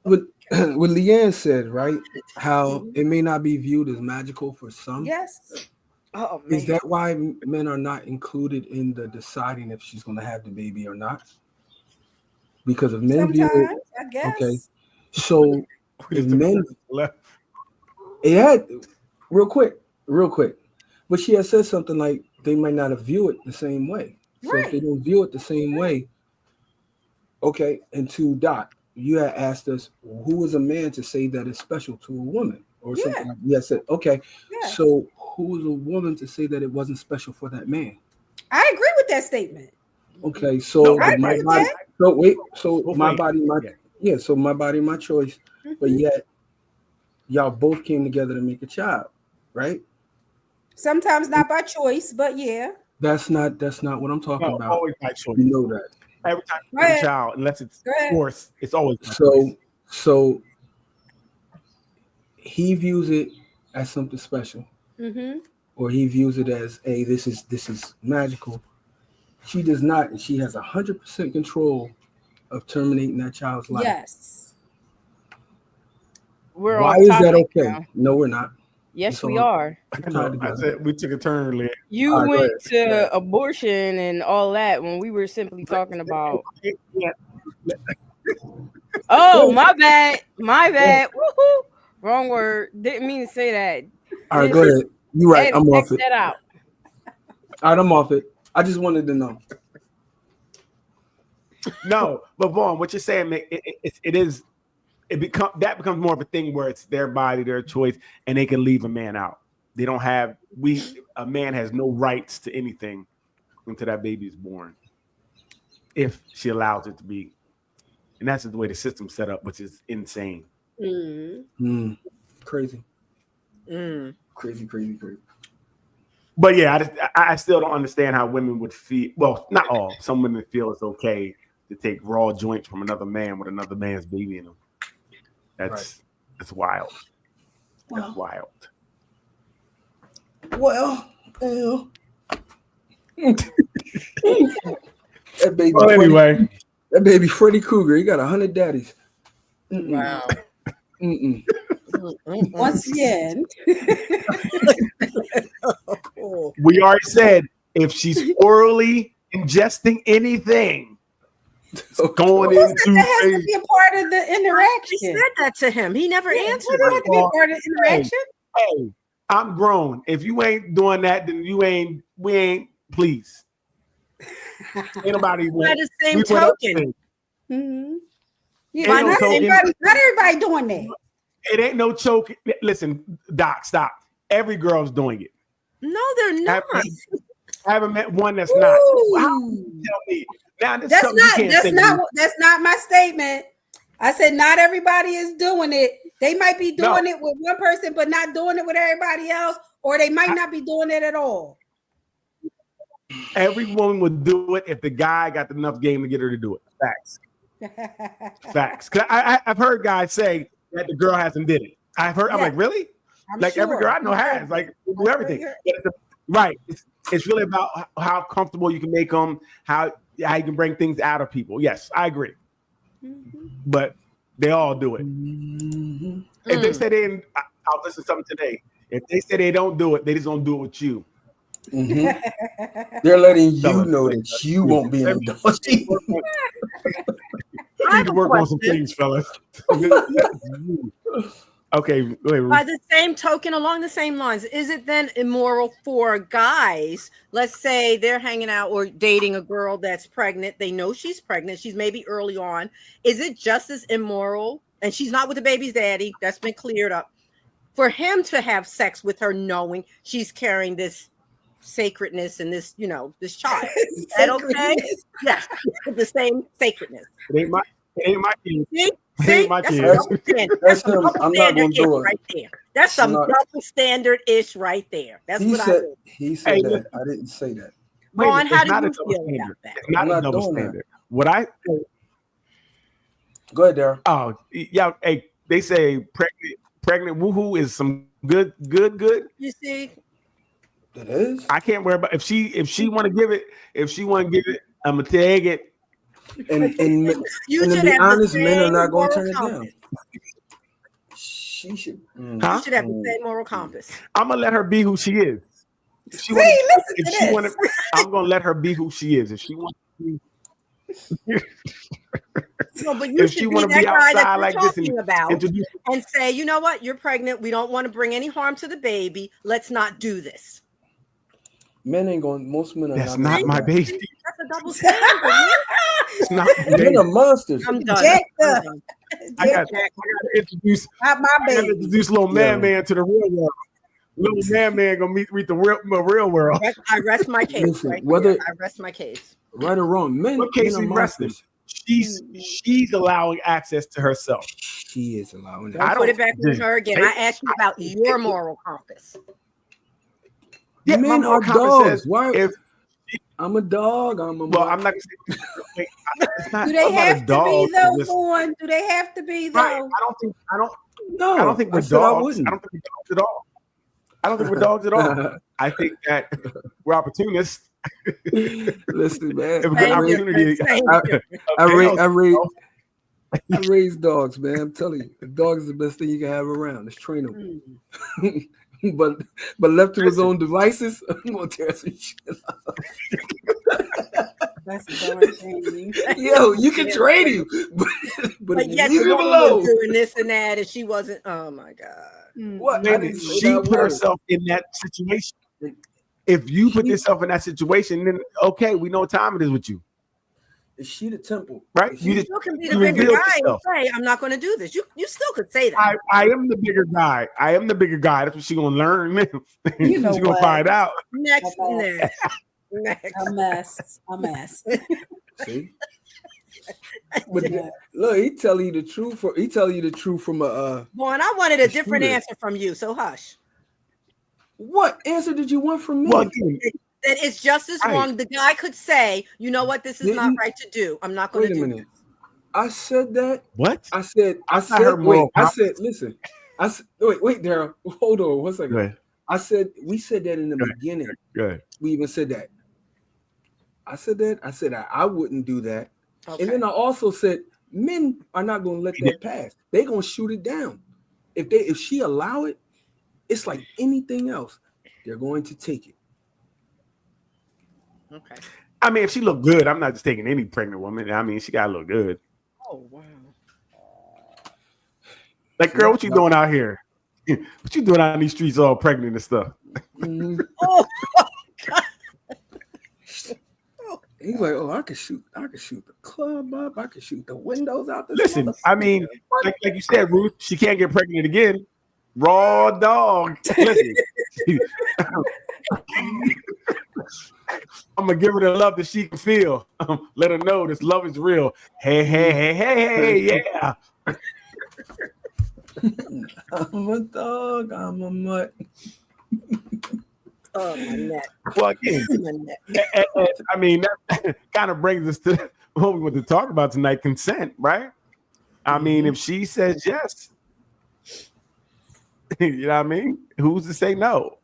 what Leanne said, right? How it may not be viewed as magical for some. Yes. Oh, man. Is that why men are not included in the deciding if she's going to have the baby or not? Because of men view it, I guess. Okay. So if men it had real quick. But she had said something like they might not have viewed it the same way. So if they don't view it the same way, okay, and to Doc, you had asked us who is a man to say that it's special to a woman or something like that. Yeah, said, okay. Yeah. So who is a woman to say that it wasn't special for that man? I agree with that statement. Okay, so my body, so my body, my choice, but yet y'all both came together to make a child, right? Sometimes not by choice, but yeah. That's not what I'm talking about. Always by choice. You know that. Every time you have a child, unless it's forced, it's always by choice. So he views it as something special, or he views it as, hey, this is magical. She does not, and she has 100% control of terminating that child's life. Yes. Why is that okay? Now. No, we're not. Yes, we are. I said we took a turn, Leah. You went to abortion and all that when we were simply talking about. Oh, my bad. Woohoo! Wrong word. Didn't mean to say that. All right, go ahead. You're right. I'm off it. That out. All right, I'm off it. I just wanted to know. No, but Vaughn, what you're saying, that becomes more of a thing where it's their body, their choice, and they can leave a man out. They don't have a man has no rights to anything until that baby is born, if she allows it to be, and that's the way the system's set up, which is insane. Crazy. Crazy. But yeah, I still don't understand how women would feel. Well, not all. Some women feel it's okay to take raw joints from another man with another man's baby in them. That's wild. That's wild. Well, that baby. Well, anyway, that baby Freddy Krueger. He got 100 daddies. Wow. Once again, we already said if she's orally ingesting anything, it's going into. That has to be a part of the interaction. She said that to him. He never answered. It has to be a part of the interaction. Hey, I'm grown. If you ain't doing that, then we ain't. Please, anybody. By the same token. Yeah, not everybody doing that. It ain't no choke. Listen, Doc, stop. Every girl's doing it. No, they're not. I haven't met one that's not. How can you tell me? Now, That's not my statement. I said not everybody is doing it. They might be doing it with one person, but not doing it with everybody else, or they might not be doing it at all. Every woman would do it if the guy got enough game to get her to do it. Facts. Facts. Cause I've heard guys say that the girl hasn't did it. I've heard. I'm like, really? Like every girl I know has. Like do everything. Right. It's really about how comfortable you can make them, how you can bring things out of people. Yes, I agree. But they all do it. If they say they didn't, I'll listen to something today. If they say they don't do it, they just don't do it with you. They're letting you know that you won't be indulged. I need to work on some things, fellas. Okay. Wait. By the same token, along the same lines, is it then immoral for guys? Let's say they're hanging out or dating a girl that's pregnant. They know she's pregnant. She's maybe early on. Is it just as immoral? And she's not with the baby's daddy. That's been cleared up. For him to have sex with her knowing she's carrying this sacredness and this, this child. Is that okay? Yes. The same sacredness. It ain't my kid. See? That's a double standard. That's a double standard-ish right there. That's some double standard-ish right there. That's what I mean. He said that. I didn't say that. Vaughn, how do you feel about that? It's not a double standard. What I go ahead, Daryl. Oh, yeah. Hey, they say pregnant woohoo is some good. You see? It is. I can't worry about if she want to give it. If she want to give it, I'm gonna take it. And to be honest, men are not going to turn it down. She should. You should have the same moral compass. I'm gonna let her be who she is. I'm gonna let her be who she is. If she wants to be. No, but you should be that guy that you're talking about and say, you know what, you're pregnant. We don't want to bring any harm to the baby. Let's not do this. Men ain't going. Most men are. That's not my baby. That's a double standard. It's not. Men are monsters. I'm done. I got to introduce. Not my baby. Introduce little man to the real world. Little man gonna meet the real world. I rest my case. Listen, right whether I rest my case. Right or wrong, men. What case is resting? She's allowing access to herself. She is allowing. Don't put it back on her again. I asked you about your moral compass. Yeah, men are dogs. Why? If I'm a dog, I'm not. Do they have to be though, Vaughn? Do they have to be though? Right. I don't think we're dogs. I don't think we're dogs at all. I don't think we're dogs at all. I think that we're opportunists. Listen, man. I raise dogs, man. I'm telling you, a dog is the best thing you can have around. Just train them. But left to his own devices, I'm gonna tear some shit up. That's the thing. Yo, you can train him, but yet leave him alone. Doing this and that, and she wasn't. Oh my god! What? She put herself in that situation. If you put yourself in that situation, then okay, we know what time it is with you. Is she the temple? Right? You still can be the bigger guy and say, I'm not going to do this. You still could say that. I am the bigger guy. That's what she's going to learn. She's going to find out. Next. A mess. See? But look, he tell you the truth. He tell you the truth from a. Vaughn, I wanted a different answer from you, so hush. What answer did you want from me? Well, that it's just as wrong. The guy could say, you know what, this is not right to do. I'm not going to do it. I said that. What? I said, listen. I said, wait, Daryl. Hold on 1 second. We said that in the beginning. Good. We even said that. I said that. I said I wouldn't do that. Okay. And then I also said men are not going to let that pass. They're going to shoot it down. If she allow it, it's like anything else. They're going to take it. Okay. I mean, if she look good, I'm not just taking any pregnant woman. I mean, she gotta look good. Oh wow! Like, girl, what you doing out here? What you doing out in these streets, all pregnant and stuff? Mm-hmm. God. He's like, oh, I can shoot the club up. I can shoot the windows out. Listen, I mean, like you said, Ruth, she can't get pregnant again. Raw dog. Listen. I'm gonna give her the love that she can feel. Let her know this love is real. Hey, yeah. I'm a dog. I'm a mutt. Oh, my neck. Well, again, I mean, that kind of brings us to what we want to talk about tonight, consent, right? I mean, if she says yes, you know what I mean? Who's to say no?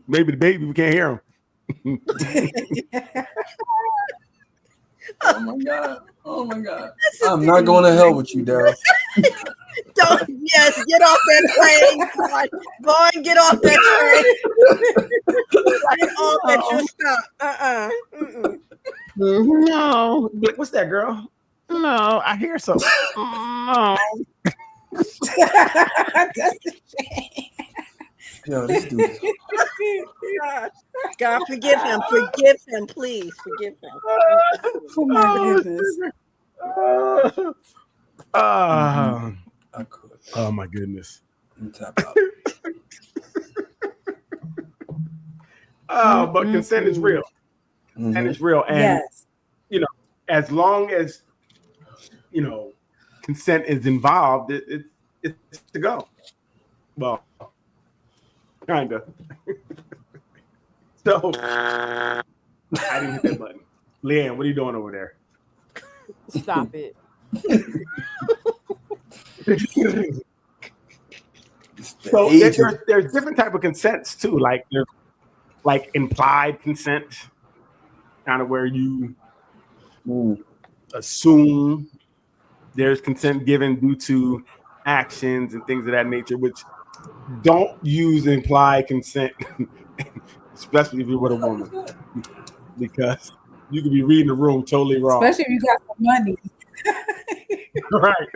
Maybe the baby, we can't hear him. Oh my God. Oh my God. I'm not going to hell with you, Daryl. Don't, yes, get off that train. Go and get off that train. Get off at your stop. No. What's that, girl? No, I hear something. No. Yo, this dude. God, forgive him. Forgive him, please. Forgive him. Oh my goodness. I could. Oh my goodness. Tap out. But consent is real. And it's real. And Yes. you know, as long as you know consent is involved, it's to go. Well, kinda. So I didn't hit that button. Leanne, what are you doing over there? Stop it. So there's different type of consents too. Like there's like implied consent, kind of where you assume there's consent given due to actions and things of that nature, which don't use implied consent, especially if you're with a woman, because you could be reading the room totally wrong. Especially if you got some money. Right.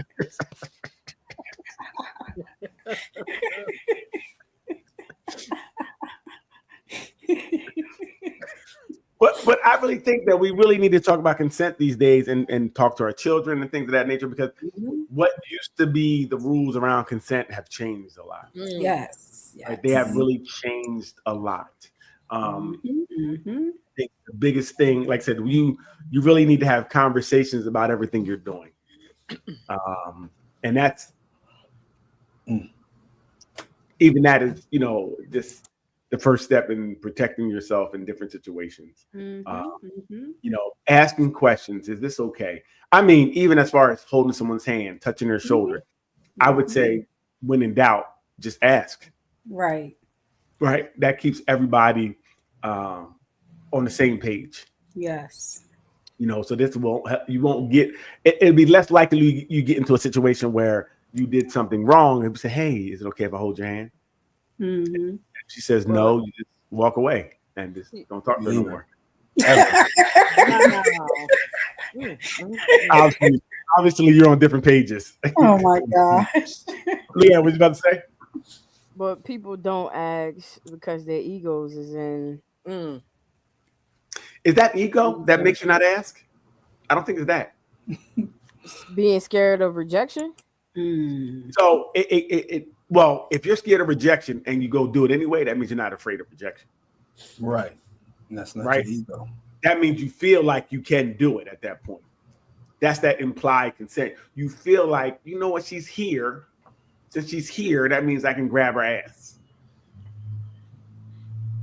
But I really think that we really need to talk about consent these days and talk to our children and things of that nature, because what used to be the rules around consent have changed a lot. Yes. Like they have really changed a lot. I think the biggest thing, like I said, you really need to have conversations about everything you're doing. And that's even that is, just the first step in protecting yourself in different situations. Asking questions, is this okay? I mean, even as far as holding someone's hand, touching their shoulder, I would say when in doubt, just ask. Right. That keeps everybody on the same page. Yes. So this you won't get, it'll be less likely you get into a situation where you did something wrong and say, hey, is it okay if I hold your hand? She says no, you just walk away and just don't talk to her no more. Obviously, you're on different pages. Oh my gosh. Leah, what you about to say? But people don't ask because their egos is in. Is that ego that makes you not ask? I don't think it's that. Being scared of rejection. So well, if you're scared of rejection and you go do it anyway, that means you're not afraid of rejection. Right. And that's not your ego. That means you feel like you can do it at that point. That's that implied consent. You feel like, you know what, she's here. Since she's here, that means I can grab her ass.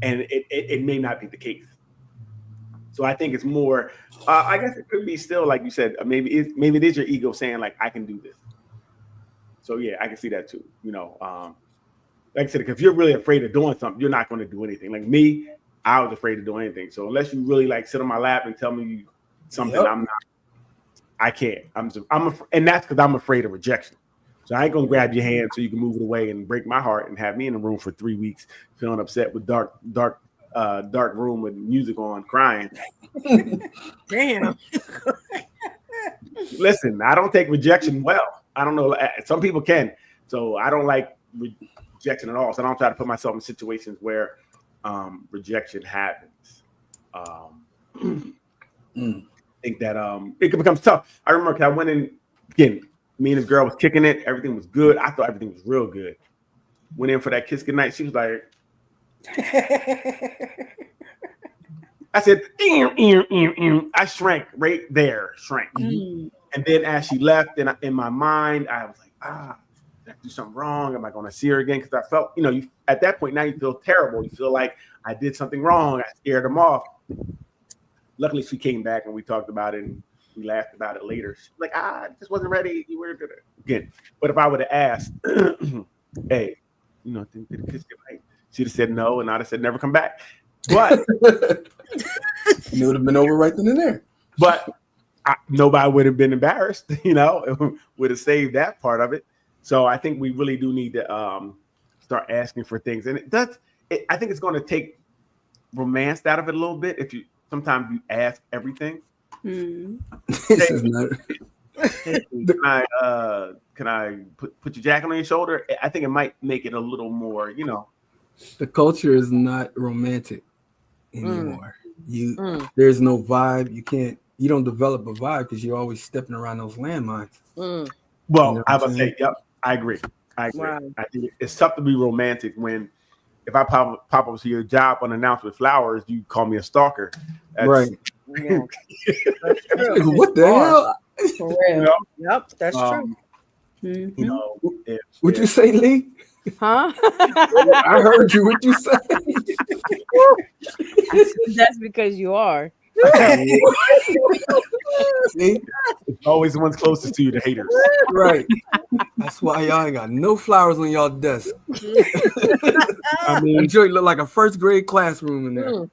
And it may not be the case. So I think it's more, I guess it could be still, like you said, maybe it is your ego saying like, I can do this. So yeah, I can see that too. Like I said, if you're really afraid of doing something, you're not going to do anything. Like me, I was afraid to do anything. So unless you really like sit on my lap and tell me something, I'm not. I can't. And that's because I'm afraid of rejection. So I ain't gonna grab your hand so you can move it away and break my heart and have me in the room for 3 weeks feeling upset with dark room with music on, crying. Damn. Listen, I don't take rejection well. I don't know. Some people can. So I don't like rejection at all. So I don't try to put myself in situations where rejection happens. I think that it becomes tough. I remember I went in again. Me and this girl was kicking it. Everything was good. I thought everything was real good. Went in for that kiss goodnight. She was like, I said, I shrank right there, And then as she left, in my mind, I was like, did I do something wrong? Am I going to see her again? Because I felt, you at that point now you feel terrible. You feel like I did something wrong. I scared them off. Luckily, she came back and we talked about it. And we laughed about it later. She's like, I just wasn't ready. You were again. But if I would have asked, hey, you know, did the kiss get right? She'd have said no, and I'd have said never come back. But it would have been over right then and there. But nobody would have been embarrassed, you know, would have saved that part of it. So I think we really do need to start asking for things. And I think it's going to take romance out of it a little bit if you sometimes you ask everything. This is not. Can I put your jacket on your shoulder? I think it might make it a little more, you know. The culture is not romantic anymore. There's no vibe. You don't develop a vibe because you're always stepping around those landmines. Well, You know I would say, yep, I agree. Wow. I think it's tough to be romantic when if I pop up to your job unannounced with flowers, you call me a stalker. That's, right. Yeah. What the hell? For real. You know? Yep, that's true. You know, What'd you say, Lee? Huh? I heard you. What'd you say? That's because you are. See? It's always the ones closest to you, the haters. Right. That's why y'all ain't got no flowers on y'all desk. I mean, that joint look like a first grade classroom in there.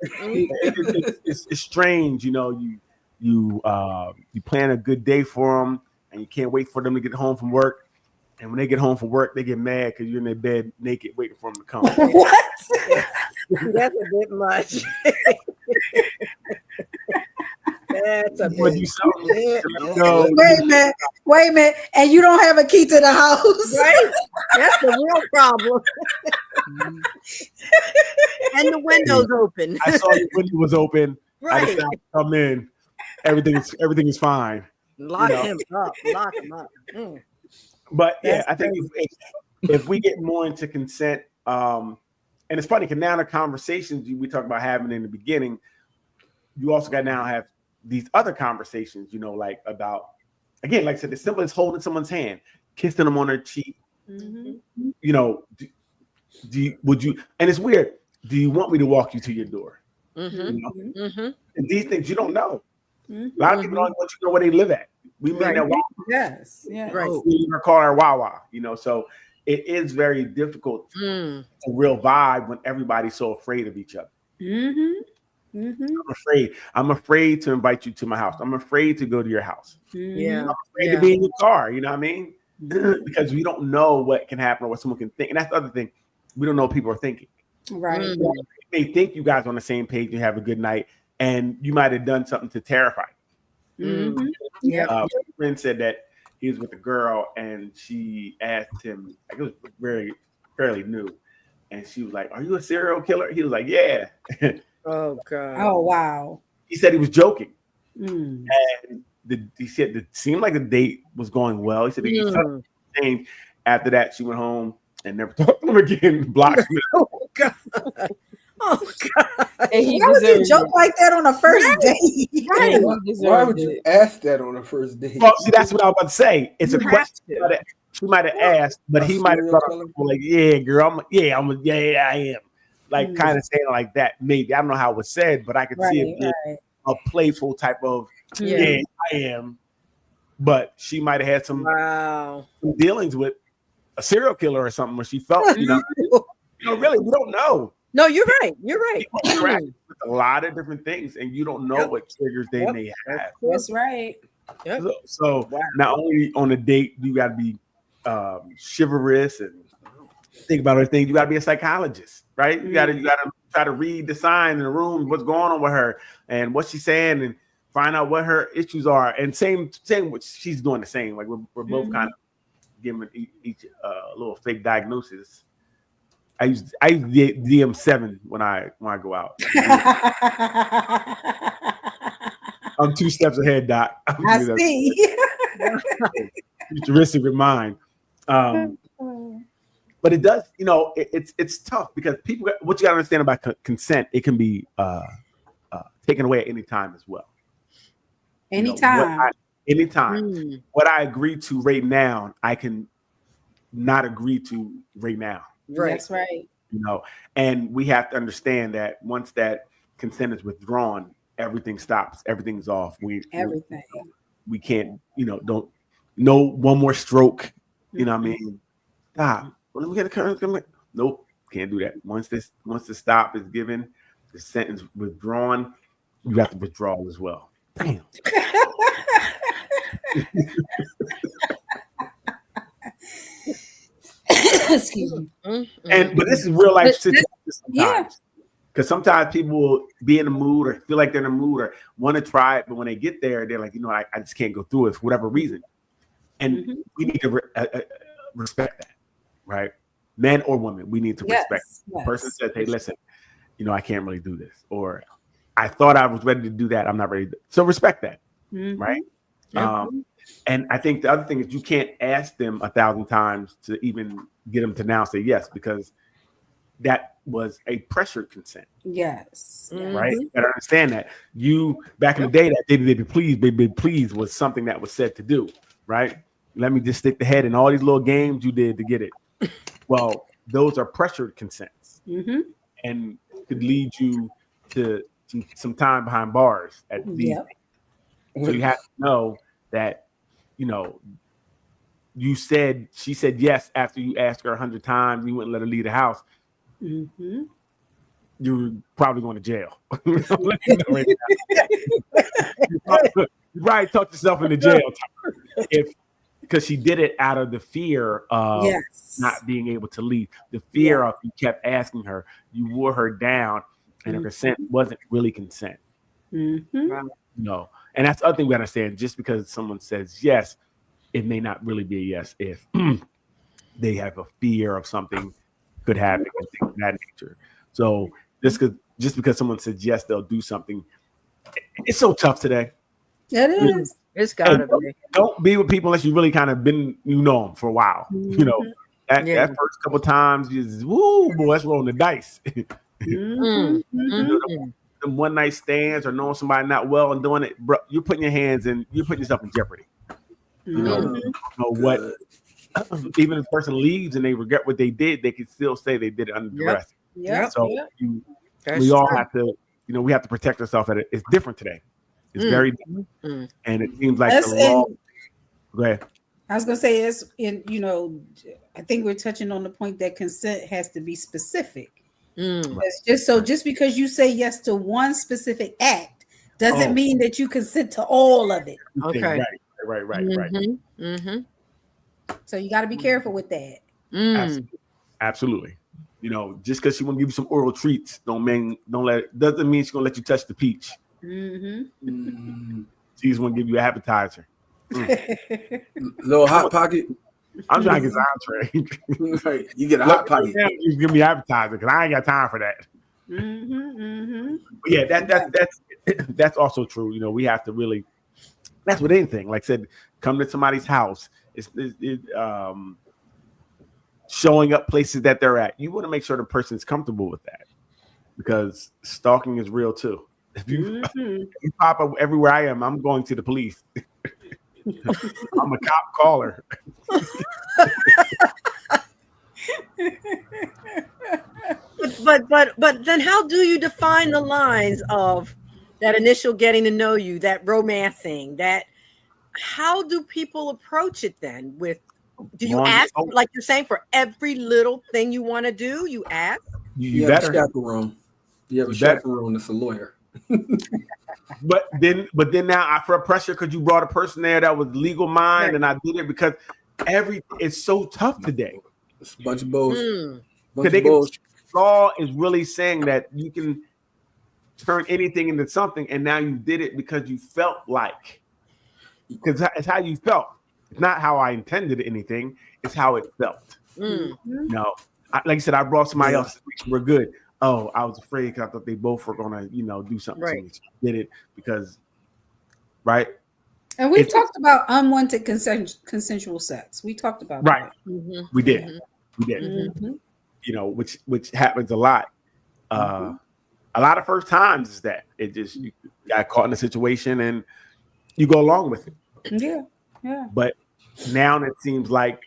It's strange, you know. You plan a good day for them, and you can't wait for them to get home from work. And when they get home from work, they get mad because you're in their bed naked, waiting for them to come. What? That's a bit much. That's a bit. Wait a minute, and you don't have a key to the house, right? That's the real problem. And the window's open. I saw the window was open. Right. I decided to come in. Everything is fine. Lock him up. Lock him up. But yeah, I think if we get more into consent, and it's funny because now the conversations we talk about having in the beginning, you also got now have these other conversations, you know, like about, again, like I said, as simple as holding someone's hand, kissing them on their cheek. You know, would you? And it's weird. Do you want me to walk you to your door? You know? And these things you don't know. A lot of people don't want you to know where they live at. We mean that yes, right. We call our Wawa, you know. So it is very difficult to real vibe when everybody's so afraid of each other. I'm afraid to invite you to my house. I'm afraid to go to your house. Yeah, I'm afraid to be in your car. You know what I mean? Because we don't know what can happen or what someone can think. And that's the other thing. We don't know what people are thinking. Right. They think you guys are on the same page and have a good night, and you might have done something to terrify you. My friend said that he was with a girl and she asked him, like, it was fairly new, and she was like, "Are you a serial killer?" He was like, "Yeah." Oh God. Oh wow. He said he was joking, and he said it seemed like the date was going well. He said he felt the same. After that, she went home and never talked to him again. Blocked him. Oh God. Oh God! Why would you joke like that on a first date? Right. Why would you ask that on a first date? Well, see, that's what I was about to say. It's a question she might have asked, but he might have thought like, "Yeah, girl, I am." Like kind of saying like that. Maybe I don't know how it was said, but I could see it being a playful type of "Yeah, I am." But she might have had some dealings with a serial killer or something where she felt, you know, really, we don't know. No, you're right. You're right. With a lot of different things, and you don't know what triggers they may have. That's right. So not only on a date, you got to be chivalrous and think about other things. You got to be a psychologist, right? You got to try to read the signs in the room, what's going on with her, and what she's saying, and find out what her issues are. And same, what she's doing the same. Like we're both kind of giving each a little fake diagnosis. I use DM7 when I go out. I'm 2 steps ahead, Doc. I see. Futuristic with mine. But it does, you know, it's tough because people. What you got to understand about consent, it can be taken away at any time as well. Anytime. Anytime. What I agree to right now, I can not agree to right now. Right. That's right. You know, and we have to understand that once that consent is withdrawn, everything stops. Everything's off. Everything. we can't, don't no one more stroke. You know what I mean? Stop. Let me get a current. Nope, can't do that. Once the stop is given, the sentence withdrawn, you have to withdraw as well. Damn. Excuse me. But this is real life situations sometimes. Because sometimes people will be in the mood or feel like they're in the mood or want to try it, but when they get there, they're like, I just can't go through it for whatever reason. And we need to respect that, right? Men or women, we need to respect. The person says, hey, listen, I can't really do this. Or I thought I was ready to do that. I'm not ready. So respect that, right? And I think the other thing is you can't ask them 1,000 times to even get them to now say yes, because that was a pressured consent. Yes. Right? You gotta understand that. You, back in the day, that baby please was something that was said to do, right? Let me just stick the head in all these little games you did to get it. Well, those are pressured consents and could lead you to some time behind bars at these. So you have to know that, she said yes after you asked her 100 times, you wouldn't let her leave the house. You're probably going to jail. You probably tucked yourself into jail because she did it out of the fear of not being able to leave. The fear of you kept asking her, you wore her down, and her consent wasn't really consent. No. And that's the other thing we understand. Just because someone says yes, it may not really be a yes if they have a fear of something could happen and things of that nature. So just because someone says yes, they'll do something. It's so tough today. It is. It's gotta be. Don't be with people unless you really kind of been them for a while. That first couple times, you just boy, let's roll the dice. Them one night stands or knowing somebody not well and doing it, bro, you're putting yourself in jeopardy. What? Even if the person leaves and they regret what they did, they can still say they did it under duress. So we all have to, we have to protect ourselves. It's different today. It's very different, and it seems like the law. Go ahead. I was gonna say I think we're touching on the point that consent has to be specific. Just because you say yes to one specific act doesn't mean that you consent to all of it. Okay. Right. So you got to be careful with that. Absolutely. Just because she want to give you some oral treats doesn't mean she's gonna let you touch the peach. She just want to give you an appetizer. Little hot pocket. I'm trying to get an entree. Right. You get a hot pocket. You give me an appetizer because I ain't got time for that. But yeah, that's also true. We have to really. That's with anything. Like I said, come to somebody's house. It's showing up places that they're at. You want to make sure the person's comfortable with that, because stalking is real too. If you pop up everywhere I am, I'm going to the police. I'm a cop caller. But then how do you define the lines of that initial getting to know you, that romancing, that how do people approach it then? Do you ask, like you're saying, for every little thing you want to do, you ask? You have a chaperone. You have a chaperone that's a lawyer. But then now I feel pressure because you brought a person there that was legal mind, and I did it because it's so tough today. It's a bunch of bullshit. Law is really saying that you can turn anything into something, and now you did it because you felt like, because it's how you felt. It's not how I intended anything. It's how it felt. No, like I said, I brought somebody else. We're good. Oh, I was afraid because I thought they both were gonna, do something. Right. So we did it because, right. And we've talked about unwanted consensual sex. We talked about that. We did. We did. Which happens a lot. A lot of first times is that it just you got caught in a situation and you go along with it. Yeah. But now it seems like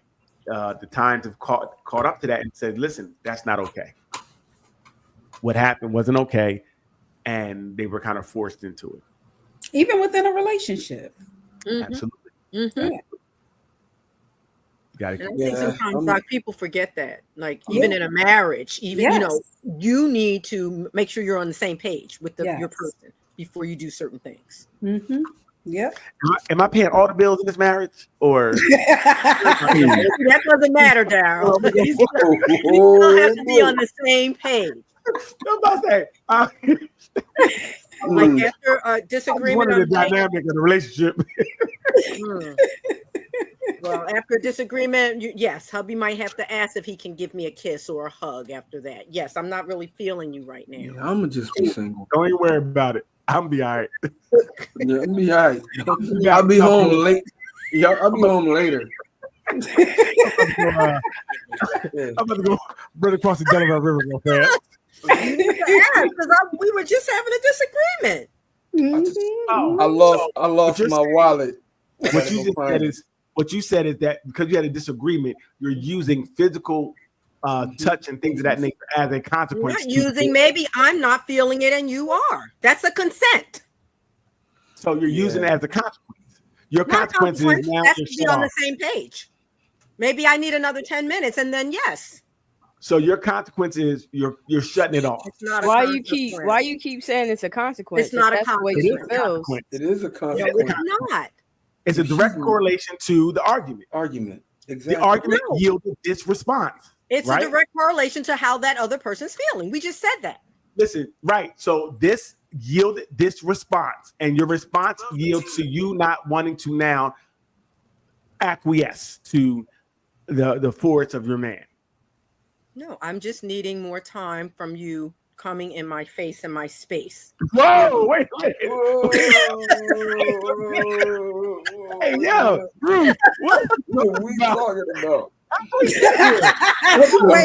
the times have caught up to that and said, listen, that's not okay. What happened wasn't okay, and they were kind of forced into it. Even within a relationship. Absolutely. And I think sometimes like people forget that, like even in a marriage, even you need to make sure you're on the same page with your person before you do certain things. Yep. Am I paying all the bills in this marriage, or that doesn't matter, Daryl? You still have to be on the same page. I'm about to say, like after a disagreement, one of the dynamic of the relationship. Well, after a disagreement, yes, hubby might have to ask if he can give me a kiss or a hug after that. Yes, I'm not really feeling you right now. Yeah, I'm gonna just be single. Don't even worry about it. I'm be all right. Yeah, I'll be all right. I'll be home late. Yeah, I'll be home later. I'm about to go run across the Delaware River real fast. Because we were just having a disagreement. I lost my wallet. What you said is that because you had a disagreement, you're using physical touch and things of that nature as a consequence. Not using, maybe I'm not feeling it and you are. That's a consent. So you're using it as a consequence. Your consequence is now to be on the same page. Maybe I need another 10 minutes and then yes. So your consequence is you're shutting it off. Why you keep saying it's a consequence? It's not a consequence. It is a consequence. No, it's not. It's a direct correlation to the argument. Exactly. The argument yielded this response. It's a direct correlation to how that other person's feeling. We just said that. Listen, right. So this yielded this response, and your response yields to you not wanting to now acquiesce to the force of your man. No, I'm just needing more time from you coming in my face and my space. Whoa, wait. Hey, yo, Bruce, what are we talking about? Wait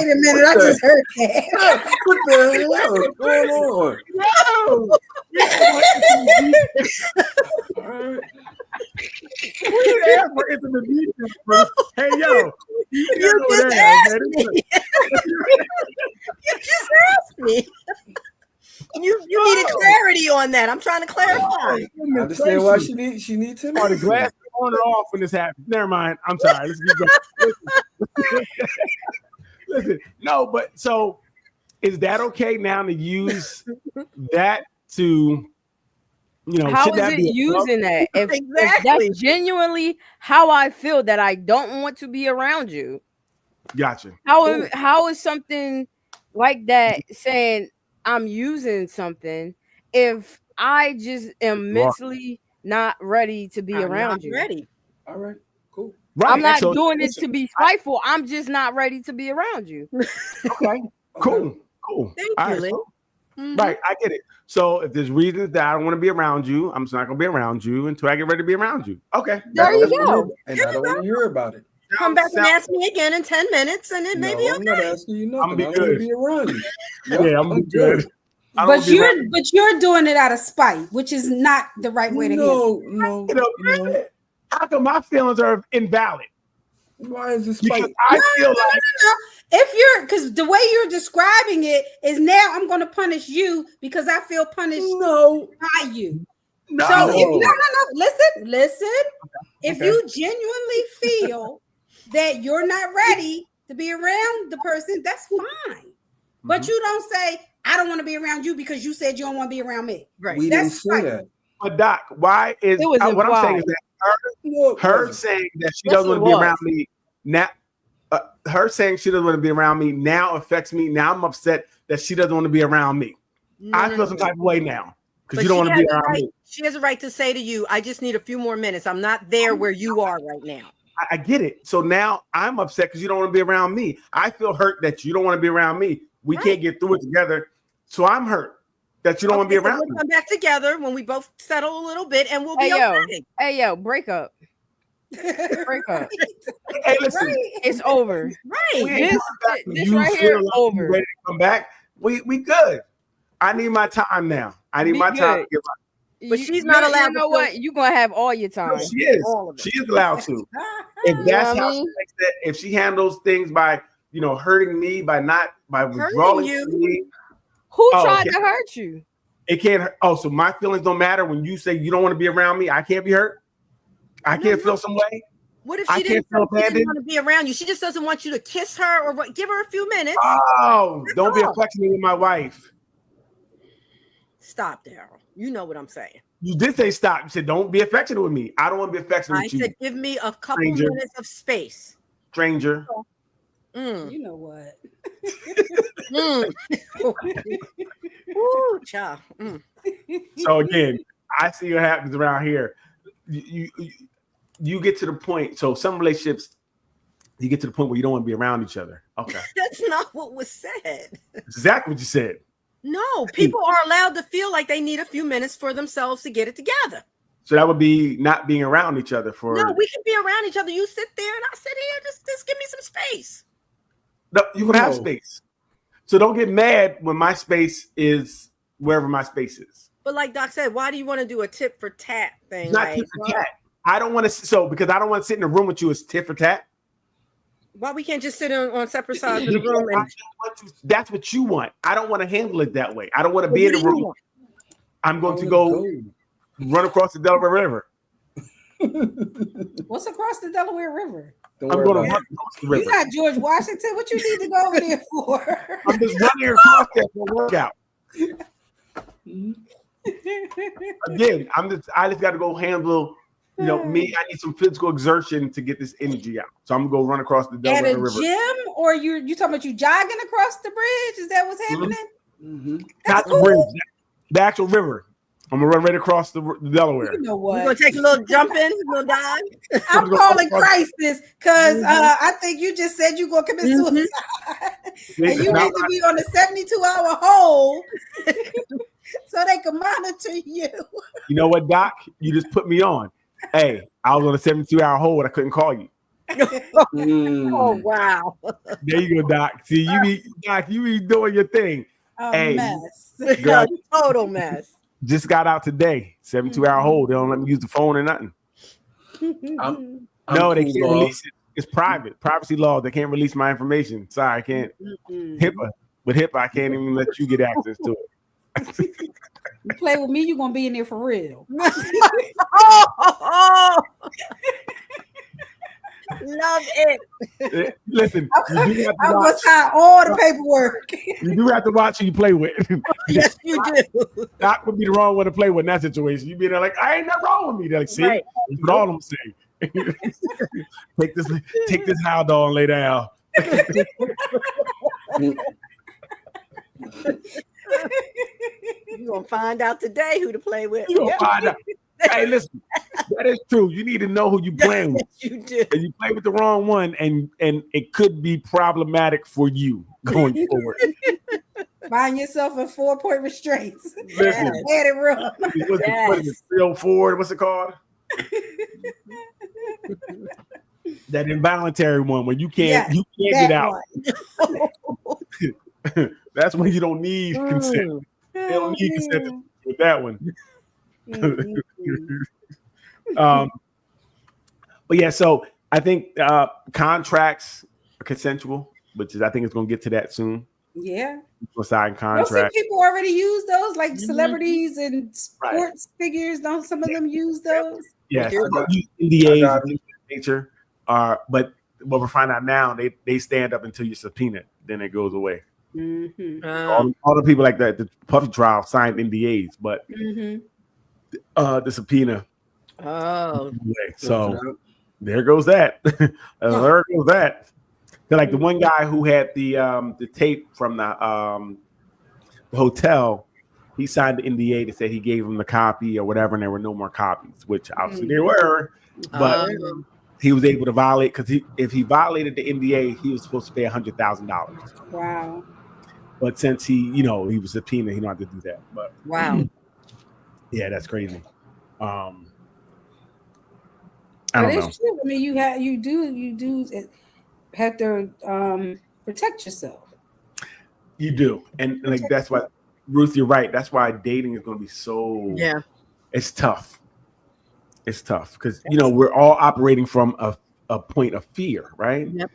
a minute, I just heard that. What the hell is going on? Hey, yo. You just asked me. You just asked me. You needed clarity on that. I'm trying to clarify. I understand why she needs him. Are the glasses on or off when this happens? Never mind. I'm sorry. Let's keep going. Listen, no, but so is that okay now to use that to, how is it using that? If that's genuinely how I feel, that I don't want to be around you. Gotcha. How is something like that saying I'm using something if I just am mentally not ready to be around you? Ready. All right, cool. Right. I'm not doing it to be spiteful. I'm just not ready to be around you. Okay. Cool. Thank you, Lynn. Right, I get it. So if there's reasons that I don't want to be around you, I'm just not going to be around you until I get ready to be around you. Okay. There you go. And I don't want to hear about it. Come back and ask me again in 10 minutes, and it may be okay. I'm not asking you nothing. I'm gonna be good. Be around you. Yeah, I'm gonna be good. But you're doing it out of spite, which is not the right way to handle. No. How come my feelings are invalid? Why is this spite? No. If you're, because the way you're describing it is now I'm going to punish you because I feel punished by you. No. So if listen. If you genuinely feel that you're not ready to be around the person, that's fine. But you don't say, I don't want to be around you because you said you don't want to be around me. Right. We didn't say that. But Doc, why is what I'm saying is that her saying that she doesn't want to be around me now, her saying she doesn't want to be around me now affects me. Now I'm upset that she doesn't want to be around me. I feel some type of way now because you don't want to be around me. She has a right to say to you, I just need a few more minutes. I'm not there where you are right now. I get it. So now I'm upset because you don't want to be around me. I feel hurt that you don't want to be around me. We can't get through it together. So I'm hurt that you don't want to be around me. We'll come back together when we both settle a little bit and we'll be okay. Hey, yo, break up. Break up. Hey, listen. Right. It's over. Right. This right here is over. Ready to come back? We good. I need my time now. I need my time. But she's not allowed. You know what? You're gonna have all your time. No, she is. She is allowed to. If that's how she makes it, if she handles things by hurting me, by withdrawing from me. Who tried to hurt you? It can't hurt. Oh, so my feelings don't matter when you say you don't want to be around me. I can't be hurt. I can't feel some way. What if she didn't want to be around you? She just doesn't want you to kiss her or what? Give her a few minutes. Oh, don't be affectionate with my wife. Stop, Daryl. You know what I'm saying. You did say stop. You said don't be affectionate with me. I don't want to be affectionate with you. I said give me a couple minutes of space. Stranger. You know what? Ooh, child. So again, I see what happens around here. You get to the point. So some relationships, you get to the point where you don't want to be around each other. Okay. That's not what was said. That's exactly what you said. No, people are allowed to feel like they need a few minutes for themselves to get it together. So that would be not being around each other for. No, we can be around each other. You sit there and I sit here. Just give me some space. No, you can have space. So don't get mad when my space is wherever my space is. But like Doc said, why do you want to do a tit for tat thing? It's not tit for tat. I don't want to. Because I don't want to sit in a room with you as tit for tat. Why we can't just sit on separate sides of the room? That's what you want. I don't want to handle it that way. I don't want to be in the room. I'm going to go run across the Delaware River. What's across the Delaware River? I'm going to run across the river. You're not George Washington. What you need to go over there for? I'm just running across there for a workout. Again, I just got to go handle. Me, I need some physical exertion to get this energy out. So I'm gonna go run across the Delaware River. At a gym, or you talking about you jogging across the bridge? Is that what's happening? Mm-hmm. Not the bridge, the actual river. I'm gonna run right across the Delaware. You know what? You're gonna take a little jump in, a little dive. I'm calling crisis because I think you just said you're gonna commit suicide, and you need to be on a 72-hour hold so they can monitor you. You know what, Doc? You just put me on. Hey, I was on a 72-hour hold. I couldn't call you. Oh wow! There you go, Doc. See, you be doing your thing. Mess. Girl, total mess. Just got out today. 72-hour hold. They don't let me use the phone or nothing. No, they can't release it. It's private. Privacy law. They can't release my information. Sorry, I can't. HIPAA. With HIPAA, I can't even let you get access to it. You play with me, you're gonna be in there for real. Love it. Listen, I'm gonna sign all the paperwork. You do have to watch who you play with. Yes, you do. That would be the wrong one to play with in that situation. You'd be there like, I ain't nothing wrong with me. They're like, see, right. That's what all I'm saying. take this Haldol and lay down. You're gonna find out today who to play with. You're gonna find out. Hey, listen, that is true. You need to know who you're playing with. You do. And you play with the wrong one, and it could be problematic for you going forward. Find yourself in 4-point restraints. Listen, had it wrong. What's it, 304? What's it called? That involuntary one where you can't get out. That's when you don't need consent. They don't need consent with that one. But yeah, so I think contracts are consensual, which is I think it's going to get to that soon. Yeah, sign contracts. Most people already use those, like celebrities and sports figures. Don't some of them use those? Yes, NDAs of nature are, but what we're finding out now, they stand up until you're subpoenaed, then it goes away. Mm-hmm. All the people like that, the Puffy trial signed NDAs, but the subpoena. Oh, so there goes that. There goes that. They're like the one guy who had the tape from the hotel. He signed the NDA to say he gave him the copy or whatever, and there were no more copies, which obviously there were, but he was able to violate because if he violated the NDA, he was supposed to pay $100,000. Wow. But since he was subpoenaed, he don't have to do that. But wow. Yeah, that's crazy. I don't know. True. I mean, you do have to protect yourself. You do, and like that's why, Ruth, you're right. That's why dating is going to be so. Yeah, it's tough. It's tough because we're all operating from a point of fear, right? Yep.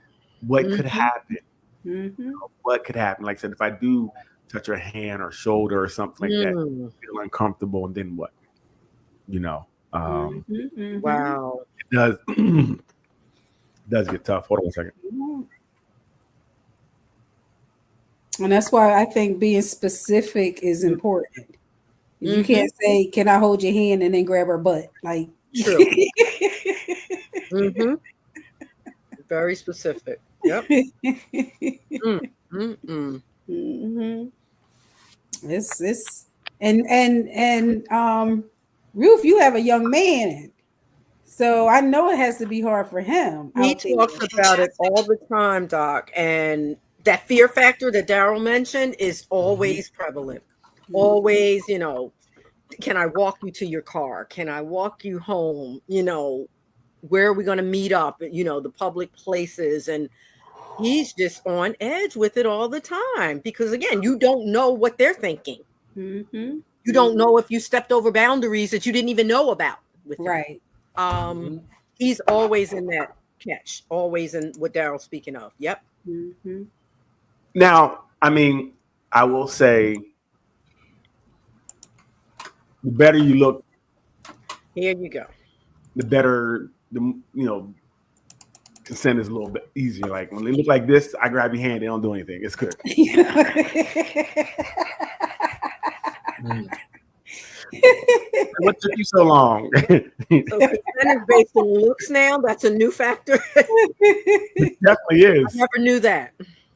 What could happen? Mm-hmm. What could happen? Like I said, if I do touch her hand or shoulder or something like that, I feel uncomfortable, and then what? wow. does does get tough. Hold on 1 second. And that's why I think being specific is important. You can't say, "Can I hold your hand?" and then grab her butt. Like, true. Very specific. Yep. It's and Ruth, you have a young man, so I know it has to be hard for him. He talks about it all the time, Doc, and that fear factor that Daryl mentioned is always prevalent. Always, you know, can I walk you to your car? Can I walk you home? You know, where are we going to meet up? You know, the public places. And he's just on edge with it all the time because, again, you don't know what they're thinking. You don't know if you stepped over boundaries that you didn't even know about. With right. He's always in that catch, always in what Daryl's speaking of. Yep. Now, I mean, I will say, the better you look, here you go. The better, consent is a little bit easier. Like when they look like this, I grab your hand, they don't do anything. It's good. What took you so long? So consent is based on looks now. That's a new factor. It definitely is. I never knew that.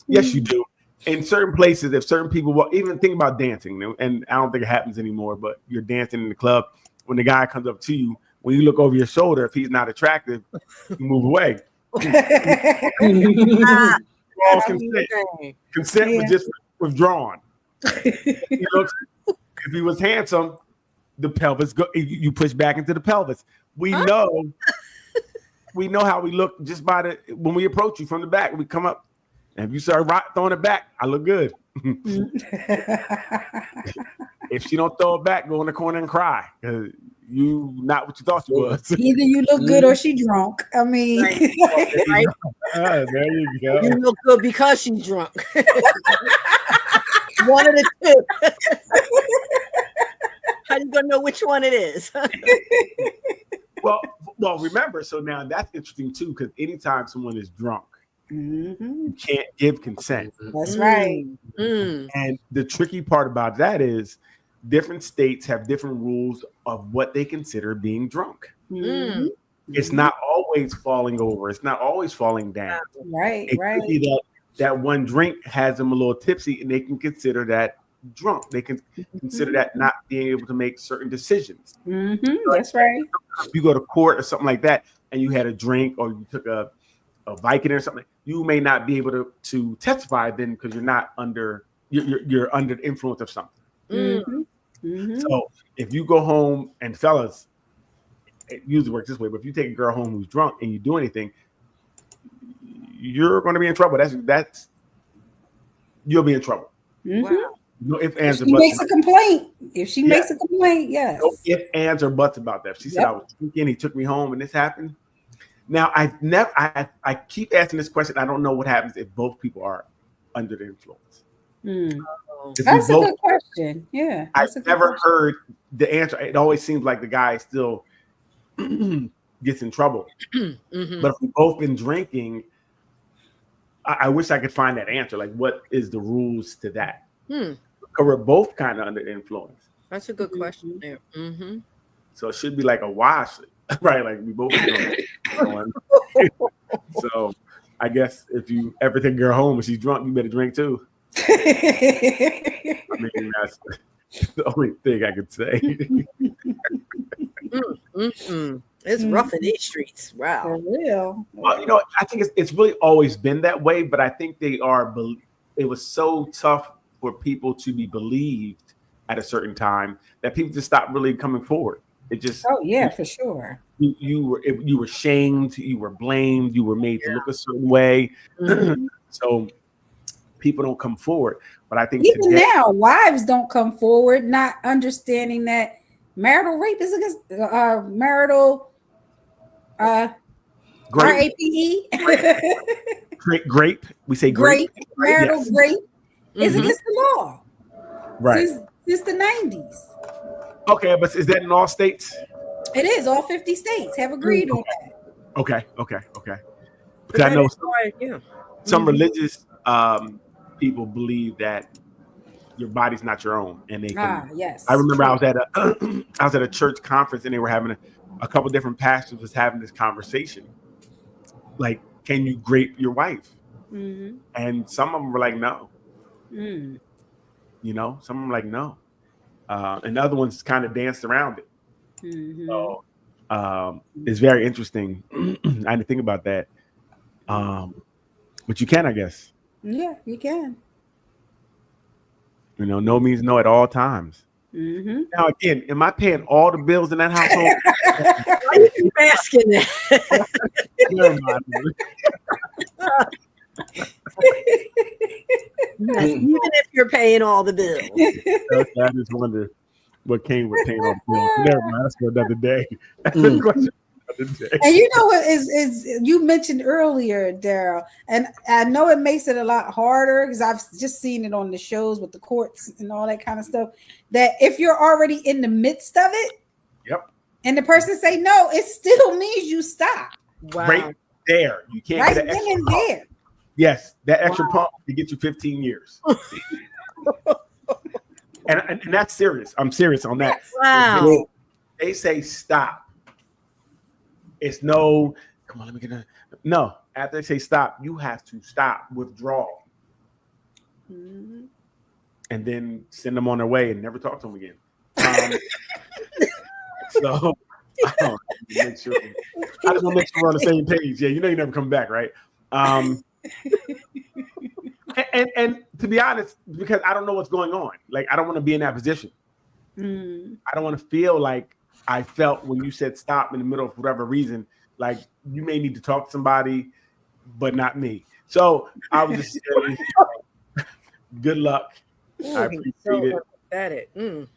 Yes, you do. In certain places, if certain people even think about dancing, and I don't think it happens anymore, but you're dancing in the club, when the guy comes up to you, when you look over your shoulder, if he's not attractive, you move away. Consent was just withdrawn. If he was handsome, the pelvis you push back into the pelvis. We know how we look just by when we approach you from the back. We come up, and if you start throwing it back, I look good. If she don't throw it back, go in the corner and cry. You not what you thought you was. Either you look good or she drunk. I mean, right. There you go. You look good because she's drunk. One of the two. How you gonna know which one it is? Well, remember. So now that's interesting too, because anytime someone is drunk, you can't give consent. That's right. And the tricky part about that is different states have different rules of what they consider being drunk. It's not always falling over. It's not always falling down. Right. It could be that one drink has them a little tipsy, and they can consider that drunk. They can consider that not being able to make certain decisions. That's right. If you go to court or something like that, and you had a drink or you took a Vicodin or something, you may not be able to testify then because you're not under you're under the influence of something. So if you go home, and fellas, it usually works this way, but if you take a girl home who's drunk and you do anything, you're going to be in trouble. That's you'll be in trouble. Wow. No ifs, If ands, or she buts. makes a complaint. If she makes a complaint, yes. No ifs, ands, or buts about that. If she said I was drinking, he took me home, and this happened. Now I keep asking this question. I don't know what happens if both people are under the influence. That's a good question. Yeah, I've never heard the answer. It always seems like the guy still gets in trouble. But if we've both been drinking, I wish I could find that answer. Like, what is the rules to that? Because we're both kind of under influence. That's a good question there. So it should be like a wash, right? Like we both. So I guess if you ever take a girl home and she's drunk, you better drink too. I mean, that's the only thing I could say. It's rough in these streets. Wow. For real. Well, I think it's really always been that way, but I think it was so tough for people to be believed at a certain time that people just stopped really coming forward. It just for sure. You were shamed, you were blamed, you were made to look a certain way. So people don't come forward. But I think even now, wives don't come forward, not understanding that marital rape is against marital RAPE. Grape. We say grape. Marital rape is against the law. Right. Since the 90s. Okay, but is that in all states? It is. All 50 states have agreed on that. Okay. Because I know some religious people believe that your body's not your own, and they can. Yes. I remember I was at a church conference, and they were having a couple different pastors was having this conversation. Like, can you grape your wife? Mm-hmm. And some of them were like, no. Mm. You know, some of them were like, no. And the other ones kind of danced around it. Mm-hmm. So it's very interesting. I didn't think about that. But you can, I guess. Yeah, you can. You know, no means no at all times. Mm-hmm. Now, again, am I paying all the bills in that household? Why you keep asking that? Yes, even if you're paying all the bills. Okay, I just wonder what came with paying all the bills. Never mind, that's for another day. That's a question for another day. And you know what is you mentioned earlier, Daryl, and I know it makes it a lot harder because I've just seen it on the shows with the courts and all that kind of stuff, that if you're already in the midst of it, and the person say no, it still means you stop. Wow. Right there. You can't right get an then extra and pump. there. Yes, that extra pump can get you 15 years. and that's serious. I'm serious on that. Wow. They say stop. It's no, come on, let me get a no. After they say stop, you have to stop, withdraw. Mm-hmm. And then send them on their way and never talk to them again. So I just want to make sure we're on the same page. Yeah, you know you never come back, right? And to be honest, because I don't know what's going on. Like, I don't want to be in that position. Mm. I don't want to feel like I felt when you said stop in the middle of whatever reason. Like, you may need to talk to somebody, but not me. So I would just say, good luck. I appreciate it.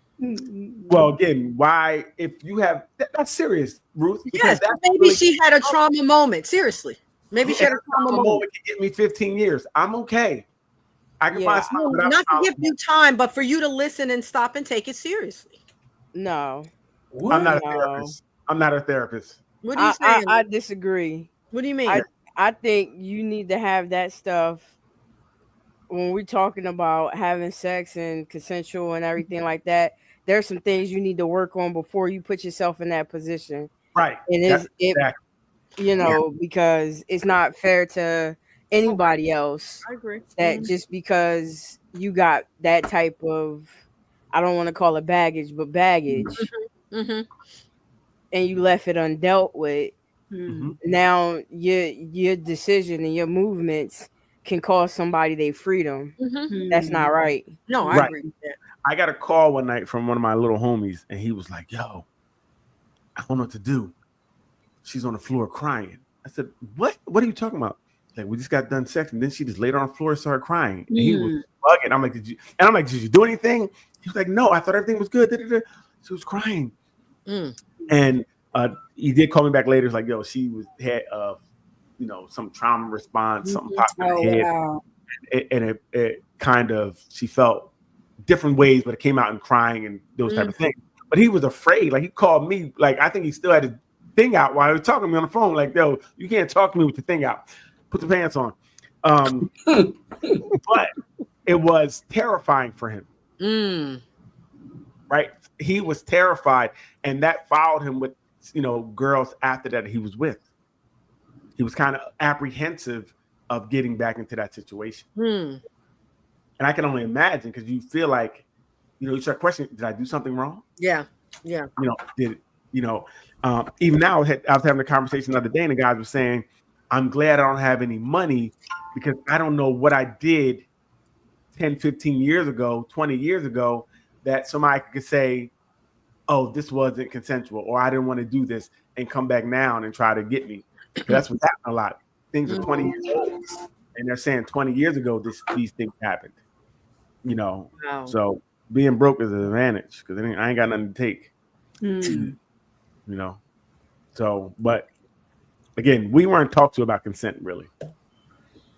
Well, again, why, if you have, that's serious, Ruth. Yes, maybe really, she had a trauma moment. Seriously. Maybe she had a trauma moment. Can get me 15 years. I'm okay. I can find something. Not to give you time, but for you to listen and stop and take it seriously. No. I'm not a therapist. I'm not a therapist. What are you saying? I disagree. What do you mean? I think you need to have that stuff when we're talking about having sex and consensual and everything like that. There's some things you need to work on before you put yourself in that position. Right. And because it's not fair to anybody else. I agree. That just because you got that type of, I don't want to call it baggage, but baggage, and you left it undealt with, now your decision and your movements can cost somebody their freedom. That's not right. No, I agree with that. I got a call one night from one of my little homies, and he was like, yo, I don't know what to do. She's on the floor crying. I said, what? What are you talking about? Like, we just got done sex, and then she just laid on the floor and started crying. And he was bugging. I'm like, did you do anything? He was like, no, I thought everything was good. She was crying. And he did call me back later. It's like, yo, she had some trauma response, something popped in her head. Wow. And it kind of, she felt different ways, but it came out in crying and those type of things. But he was afraid. Like, he called me, like, I think he still had his thing out while he was talking to me on the phone. Like, yo, you can't talk to me with the thing out. Put the pants on. But it was terrifying for him. Right? He was terrified, and that followed him with, girls after that he was with. He was kind of apprehensive of getting back into that situation. And I can only imagine, because you feel like, you start questioning, did I do something wrong? Yeah. Even now, I was having a conversation the other day, and the guys were saying, I'm glad I don't have any money, because I don't know what I did 10, 15 years ago, 20 years ago, that somebody could say, oh, this wasn't consensual, or I didn't want to do this, and come back now and try to get me. That's what's happening a lot. Things are 20 years old, and they're saying 20 years ago these things happened. Wow. So being broke is an advantage, because I ain't got nothing to take. So, but again, we weren't talked to about consent, really.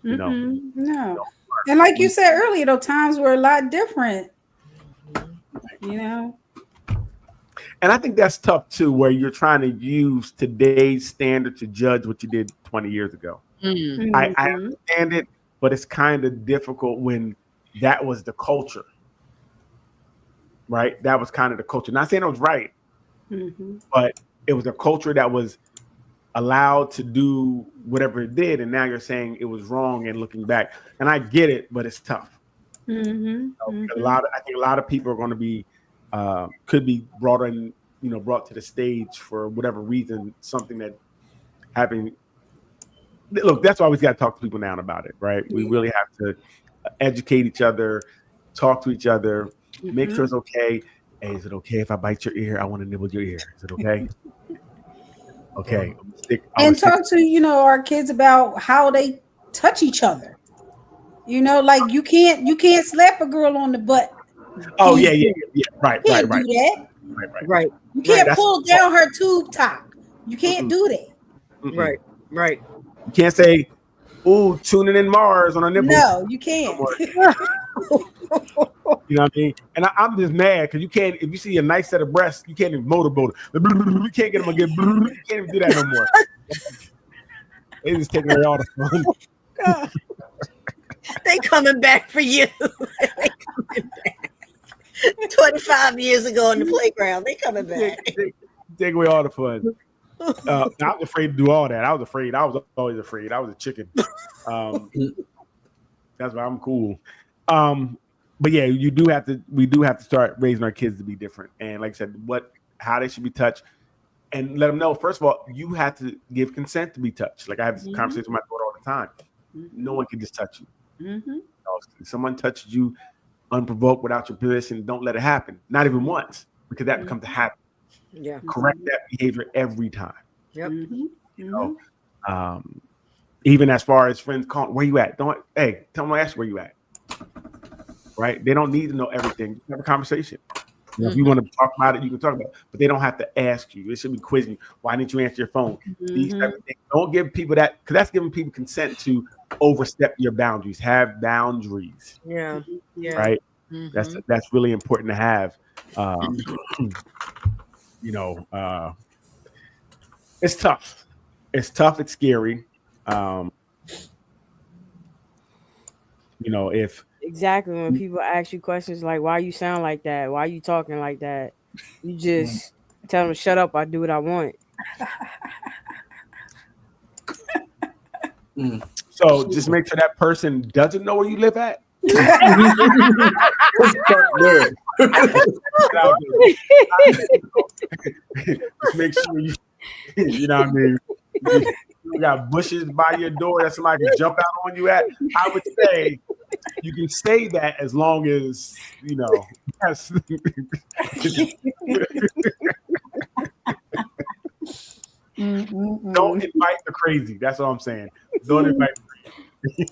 No. And like you said earlier, times were a lot different. And And I think that's tough too, where you're trying to use today's standard to judge what you did 20 years ago. Mm-hmm. I understand it, but it's kind of difficult when that was the culture, right? That was kind of the culture. Not saying it was right, but it was a culture that was allowed to do whatever it did, and now you're saying it was wrong and looking back. And I get it, but it's tough. I think a lot of people are going to be could be brought to the stage for whatever reason, something that happened. Look, that's why we got to talk to people now about it, right? We really have to educate each other, talk to each other, make sure it's okay. Hey, is it okay if I bite your ear? I want to nibble your ear. Is it okay? Okay. Talk to our kids about how they touch each other. Like you can't slap a girl on the butt. Oh yeah. Right. Do that. Right. You can't pull down her tube top. You can't do that. Right. You can't say, "Ooh, tuning in Mars on a nipple." No, you can't. You know what I mean? And I'm just mad because you can't. If you see a nice set of breasts, you can't even motorboat it. You can't get them again. You can't even do that no more. They just taking away all the fun. God. They coming back for you. They coming back. 25 years ago on the playground, they coming back. Take away all the fun. I was afraid to do all that. I was always afraid. I was a chicken. That's why I'm cool. But yeah, we do have to start raising our kids to be different. And like I said, how they should be touched, and let them know. First of all, you have to give consent to be touched. Like I have this conversation with my daughter all the time. No one can just touch you. If someone touches you unprovoked without your permission, don't let it happen. Not even once, because that becomes a habit. Yeah. Correct that behavior every time. Yep. Even as far as friends calling, where you at? Tell them to ask you where you at. Right? They don't need to know everything. Have a conversation. If you want to talk about it, you can talk about it. But they don't have to ask you. They should be quizzing you. Why didn't you answer your phone? These type of things. Don't give people that, because that's giving people consent to overstep your boundaries. Have boundaries. Yeah. Right? That's really important to have. It's tough. It's tough. It's scary. If exactly when people ask you questions like, why you sound like that? Why you talking like that? You just tell them, shut up. I do what I want. So just make sure that person doesn't know where you live at. Just make sure you know what I mean. You got bushes by your door that somebody can jump out on you at. I would say you can say that as long as That's, don't invite the crazy. That's all I'm saying. Don't invite the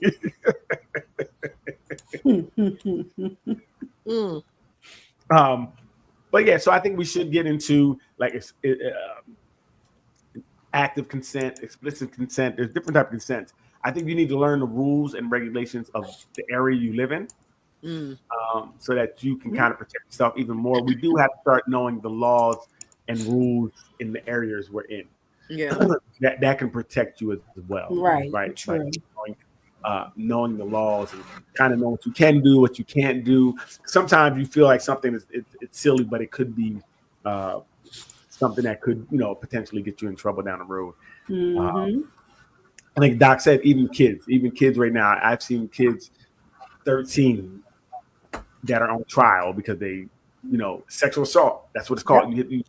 crazy. But yeah, so I think we should get into like active consent, explicit consent. There's different types of consent. I think you need to learn the rules and regulations of the area you live in, so that you can kind of protect yourself even more. We do have to start knowing the laws and rules in the areas we're in. Yeah, that can protect you as well. Right. True. Like, knowing the laws and kind of know what you can do, what you can't do. Sometimes you feel like something is it's silly, but it could be something that could potentially get you in trouble down the road. I think Doc said even kids right now. I've seen kids 13 that are on trial because they sexual assault. That's what it's called. You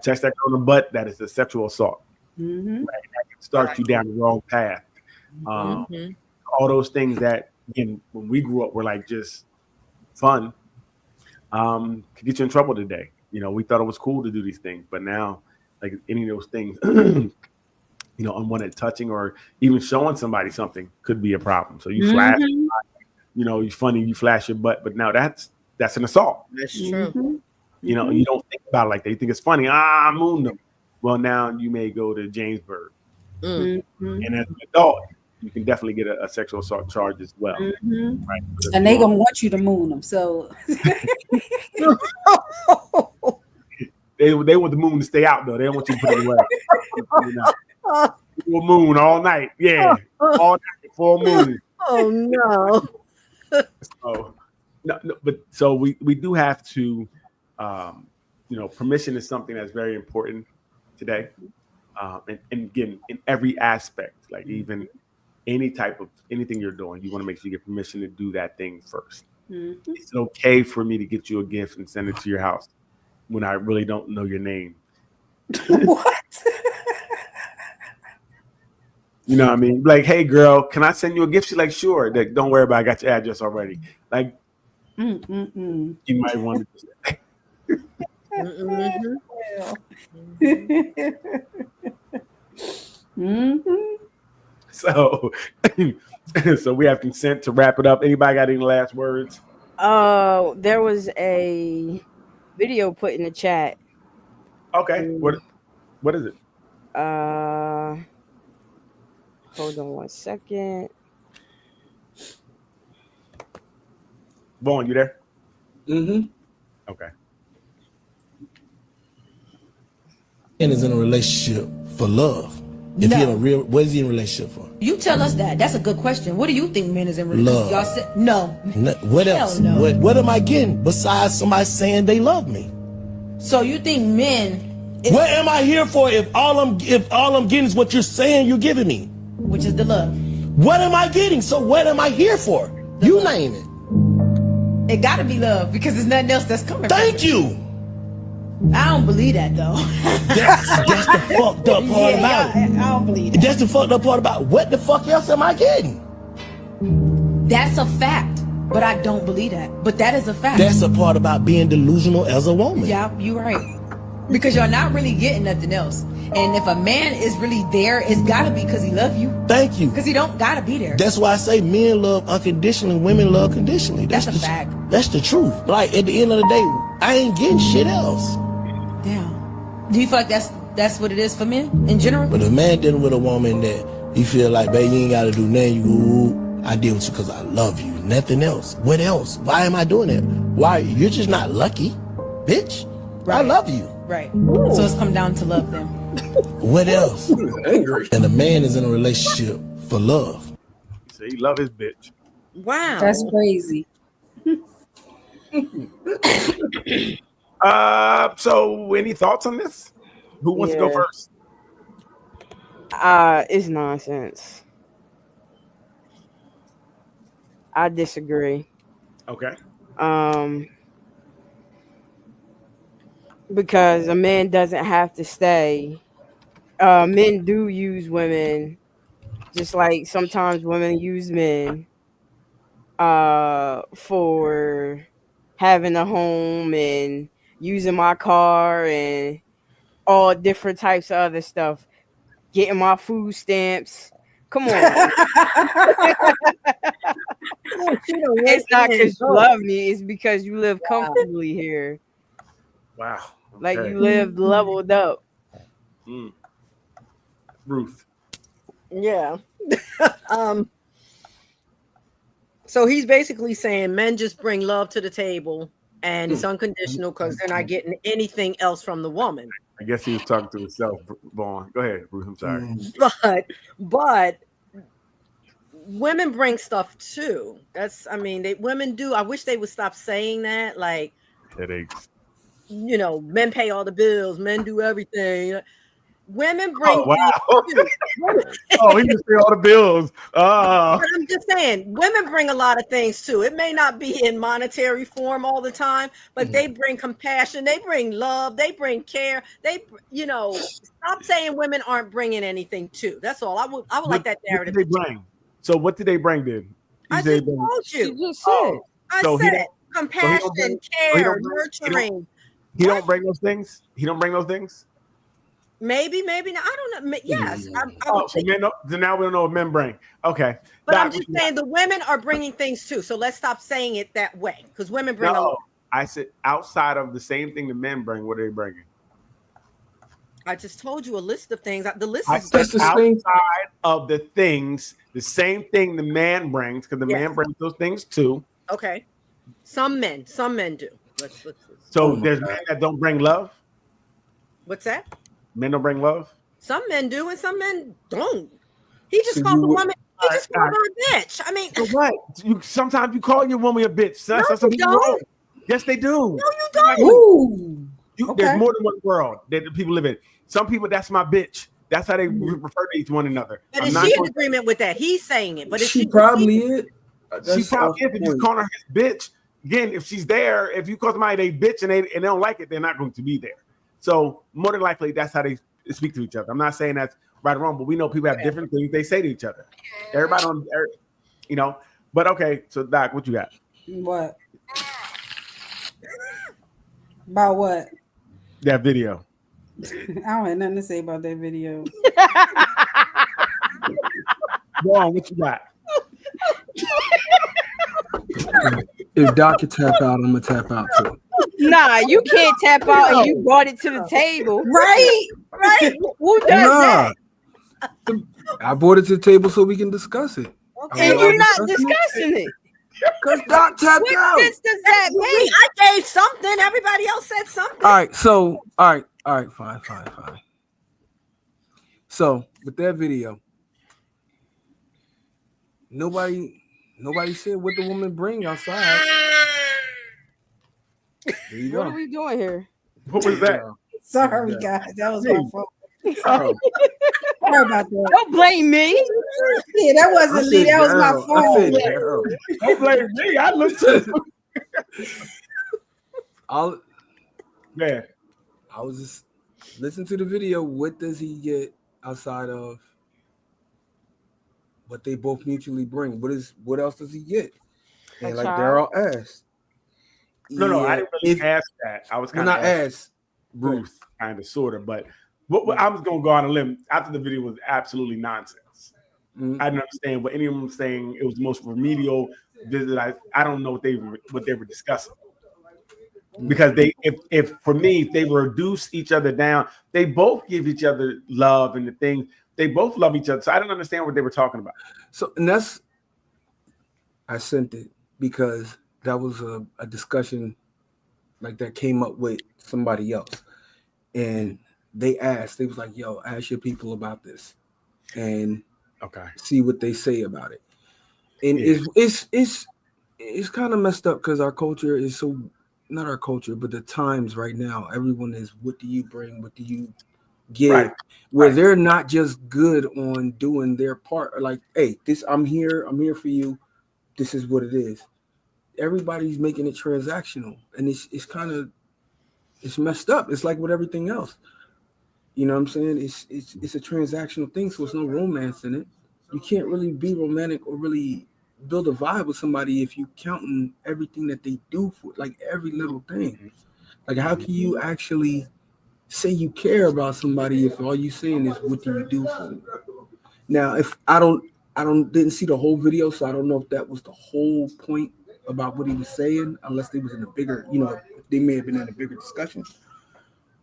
touch that girl on the butt, that is a sexual assault. Right? That can start you down the wrong path. All those things that, again, when we grew up were like just fun, could get you in trouble today. We thought it was cool to do these things, but now, like any of those things, unwanted touching or even showing somebody something could be a problem. So you flash, you're funny, you flash your butt, but now that's an assault. That's true. You don't think about it like that. You think it's funny. I mooned them. Well, now you may go to Jamesburg, and as an adult, you can definitely get a sexual assault charge as well. Right? And they're gonna want you to moon them. So They want the moon to stay out though. They don't want you to put it away. Full moon all night. Yeah, all night. Full moon. Oh no. So no, but so we do have to, permission is something that's very important today, and again in every aspect, like even anything you're doing, you want to make sure you get permission to do that thing first. Mm-hmm. It's okay for me to get you a gift and send it to your house when I really don't know your name. What? You know what I mean? Like, hey girl, can I send you a gift? She's like, sure. Like, don't worry about it. I got your address already. Like, you might want to do that. So we have consent to wrap it up. Anybody got any last words? There was a video put in the chat. Okay. What is it? Hold on 1 second. Vaughn, you there? Mm-hmm. Okay. Man is in a relationship for love. If he in a real, what is he in a relationship for? You tell us that. That's a good question. What do you think men is in Love. relationship? Y'all said no. What else? No. What am I getting besides somebody saying they love me? So you think men? What am I here for if all I'm getting is what you're saying you're giving me? Which is the love. What am I getting? So what am I here for? You name it. It gotta be love because there's nothing else that's coming. Thank you. I don't believe that though. That's the fucked up part about it. I don't believe that. That's the fucked up part about it. What the fuck else am I getting? That's a fact, but I don't believe that. But that is a fact. That's the part about being delusional as a woman. Yeah, you're right. Because you're not really getting nothing else. And if a man is really there, it's gotta be because he loves you. Thank you. Because he don't gotta be there. That's why I say men love unconditionally, women love conditionally. That's a fact. That's the truth. Like at the end of the day, I ain't getting shit else. Damn. Do you feel like that's what it is for men in general? But a man dealing with a woman that you feel like, babe, you ain't gotta do nothing. You go, ooh, I deal with you because I love you. Nothing else. What else? Why am I doing it? Why? You're just not lucky, bitch. Right. I love you. Right. Ooh. So it's come down to love then. What else? Angry. And a man is in a relationship for love. So he love his bitch. Wow. That's crazy. So any thoughts on this? Who wants to go first? It's nonsense. I disagree. Okay. Because a man doesn't have to stay. Men do use women, just like sometimes women use men for having a home and using my car and all different types of other stuff, getting my food stamps. Come on. It's not because you love me, it's because you live comfortably here. Wow. Okay. Like you lived leveled up. Ruth. Yeah. So he's basically saying men just bring love to the table and it's unconditional because they're not getting anything else from the woman. I guess he was talking to himself, Vaughn. Go ahead, Ruth. I'm sorry. But women bring stuff too. Women do. I wish they would stop saying that. Like, headaches. Men pay all the bills. Men do everything. Women bring. Oh, wow. Oh, he just pay all the bills. Oh. But I'm just saying, women bring a lot of things too. It may not be in monetary form all the time, but they bring compassion. They bring love. They bring care. Stop saying women aren't bringing anything too. That's all. I would like that narrative. What did they bring? So what did they bring then? I just told you. You just said. I said compassion, care, nurturing. He don't bring those things. He don't bring those things. Maybe not. I don't know. Yes. So now we don't know what men bring. Okay. But I'm just saying the women are bringing things too. So let's stop saying it that way because women bring a lot. I said outside of the same thing the men bring, what are they bringing? I just told you a list of things. The list is outside of the things, the same thing the man brings, because the man brings those things too. Okay. Some men do. Let's so there's men that don't bring love? What's that? Men don't bring love. Some men do, and some men don't. He just called the woman. He just called her a bitch. I mean, so what? Sometimes you call your woman a bitch. That's something wrong. Yes, they do. No, you don't. There's more than one world that people live in. Some people, that's my bitch. That's how they refer to each one another. But is she in agreement with that? He's saying it, but she probably is. She probably is. If you call her his bitch, again, if she's there, if you call somebody they bitch and they don't like it, they're not going to be there. So more than likely, that's how they speak to each other. I'm not saying that's right or wrong, but we know people have different things they say to each other. Everybody on, But okay, so Doc, what you got? What? About what? That video. I don't have nothing to say about that video. Go on, what you got? If Doc can tap out, I'm gonna tap out too. Nah, you can't tap out and you brought it to the table. Right. Who does that? I brought it to the table so we can discuss it. Okay. And you're not discussing it. Because Doc tapped out. What sense does that make? I gave something. Everybody else said something. All right, fine. So with that video, nobody said what the woman bring outside. There you go. What are we doing here? What was that? Sorry, guys. That was my fault. Sorry about that. Don't blame me. Yeah, that wasn't me. That was my fault. Don't blame me. I looked too. I was just listening to the video. What does he get outside of what they both mutually bring? What else does he get? And like Daryl asked. No, I didn't really ask that. I was kind of asked Ruth, kind of, sort of, but what I was going to go on a limb after the video was absolutely nonsense. I didn't understand what anyone was saying. It was the most remedial visit. I don't know what they were discussing, because if for me, if they reduce each other down, they both give each other love and the things. They both love each other. So I didn't understand what they were talking about. So, and I sent it because that was a discussion like that came up with somebody else. And they was like, yo, ask your people about this and see what they say about it. And it's kind of messed up because our culture is so, not our culture, but the times right now, everyone is, what do you bring? What do you give? Where they're not just good on doing their part. Like, hey, I'm here for you. This is what it is. Everybody's making it transactional, and it's kind of, it's messed up. It's like with everything else. You know what I'm saying? It's a transactional thing, so there's no romance in it. You can't really be romantic or really build a vibe with somebody if you counting everything that they do for, like, every little thing. Like, how can you actually say you care about somebody if all you saying is, what do you do for them? Now, if I didn't see the whole video, so I don't know if that was the whole point about what he was saying, unless they was in a bigger, they may have been in a bigger discussion.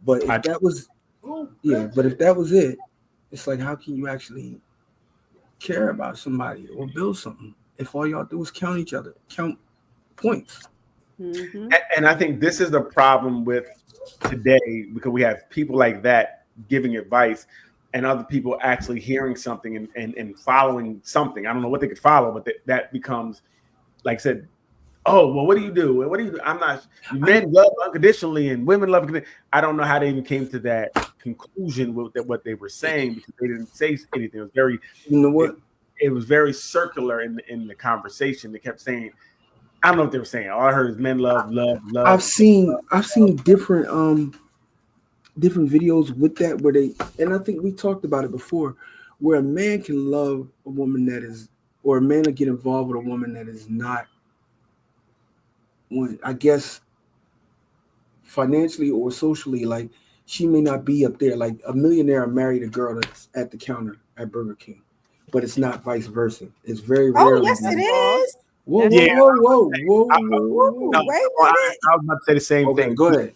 But if that was it, it's like, how can you actually care about somebody or build something if all y'all do is count points? Mm-hmm. And I think this is the problem with today, because we have people like that giving advice and other people actually hearing something and following something. I don't know what they could follow, but that becomes, like I said, oh, well, what do you do? What do you do? I'm not, men love unconditionally and women love unconditionally. I don't know how they even came to that conclusion with what they were saying, because they didn't say anything. It was very, it was very circular in the conversation. They kept saying, I don't know what they were saying. All I heard is men love. I've seen different videos with that where they, and I think we talked about it before, where a man can love a woman that is, or a man will get involved with a woman that is not, I guess, financially or socially, like, she may not be up there. Like, a millionaire married a girl that's at the counter at Burger King, but it's not vice versa. It's very rare. Oh, yes, it is. Whoa. Wait a minute. I was about to say the same thing. Go ahead.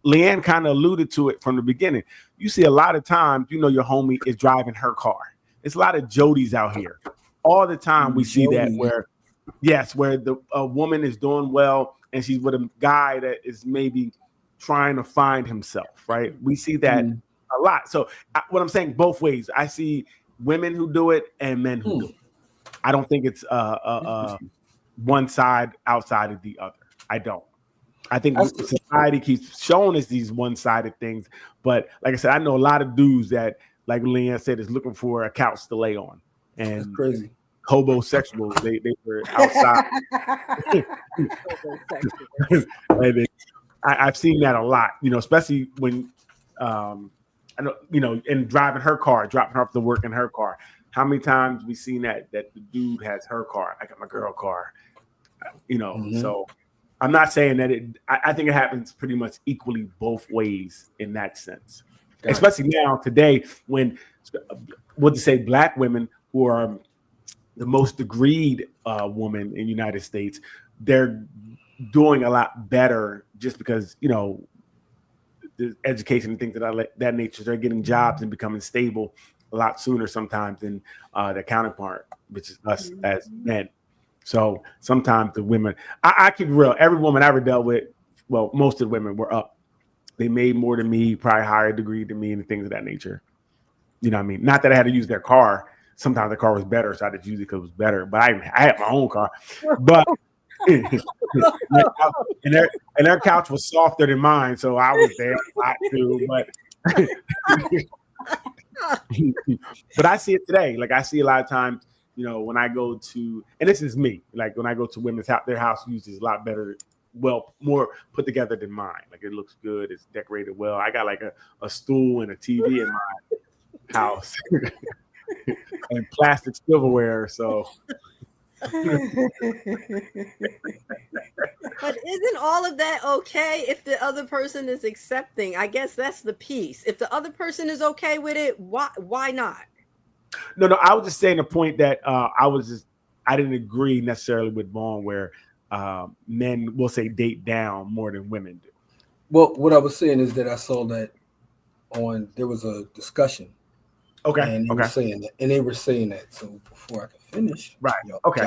Leanne kind of alluded to it from the beginning. You see a lot of times, your homie is driving her car. It's a lot of Jodies out here. All the time we see that where a woman is doing well and she's with a guy that is maybe trying to find himself, right? We see that a lot. So what I'm saying, both ways. I see women who do it and men who do it. I don't think it's one side outside of the other. I don't. I think society keeps showing us these one-sided things. But like I said, I know a lot of dudes that, like Leanne said, is looking for a couch to lay on. And that's crazy. Homosexuals, they were outside. I've seen that a lot, especially when I know, and driving her car, dropping her off to work in her car. How many times we seen that the dude has her car? I got my girl car, So I'm not saying that I think it happens pretty much equally both ways in that sense. Especially now today, when Black women who are the most degreed woman in the United States, they're doing a lot better just because the education and things that nature. They're getting jobs and becoming stable a lot sooner sometimes than their counterpart, which is us as men. So sometimes the women, I keep it real. Every woman I ever dealt with, well, most of the women were up. They made more than me, probably higher degree than me, and things of that nature. You know what I mean? Not that I had to use their car. Sometimes the car was better, so I had to use it because it was better. But I had my own car. But and their couch was softer than mine, so I was there a lot too. But I see it today. Like I see a lot of times, when I go to, and this is me, like when I go to women's house, their house usually is a lot better, well, more put together than mine. Like it looks good, it's decorated well. I got like a stool and a TV in my house and plastic silverware. So. But isn't all of that okay if the other person is accepting? I guess that's the piece. If the other person is okay with it, why not? No, I was just saying the point that I didn't agree necessarily with Vaughn where men will say date down more than women do. Well, what I was saying is that I saw that there was a discussion. Okay. And they were saying that. So before I could finish, right? Okay.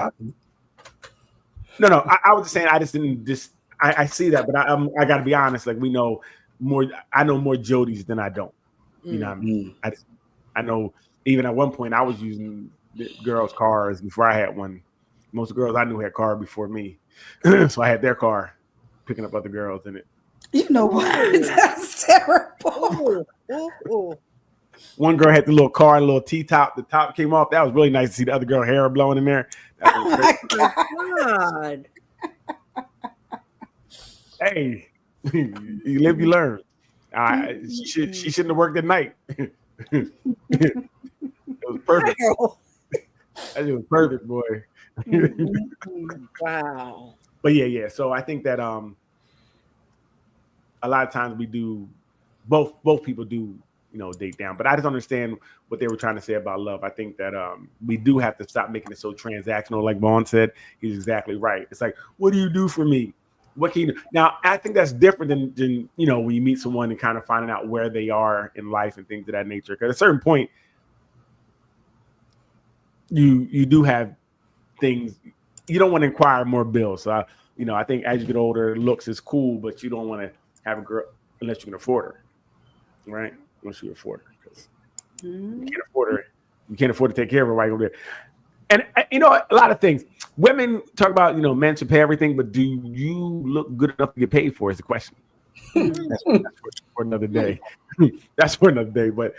No. I was just saying I just didn't I see that, but I got to be honest. Like we know more. I know more Jodies than I don't. You know what I mean? I know. Even at one point, I was using girls' cars before I had one. Most of the girls I knew had car before me, so I had their car, picking up other girls in it. You know what? That's terrible. One girl had the little car, a little T-top. The top came off. That was really nice to see the other girl hair blowing in there. Oh my God. Hey, you live, you learn. She shouldn't have worked at night. It was perfect. That was perfect, boy. Wow. But yeah. So I think that a lot of times we do both people do date down, but I just understand what they were trying to say about love. I think that we do have to stop making it so transactional. Like Vaughn said, he's exactly right. It's like, what do you do for me? What can you do? Now, I think that's different than when you meet someone and kind of finding out where they are in life and things of that nature. Because at a certain point, you do have things you don't want to inquire more bills. So I think as you get older, looks is cool, but you don't want to have a girl unless you can afford her, right? Once you afford her, because you can't afford her. You can't afford to take care of her while you're there. And a lot of things. Women talk about men should pay everything, but do you look good enough to get paid for? Is the question. That's for another day. That's for another day. But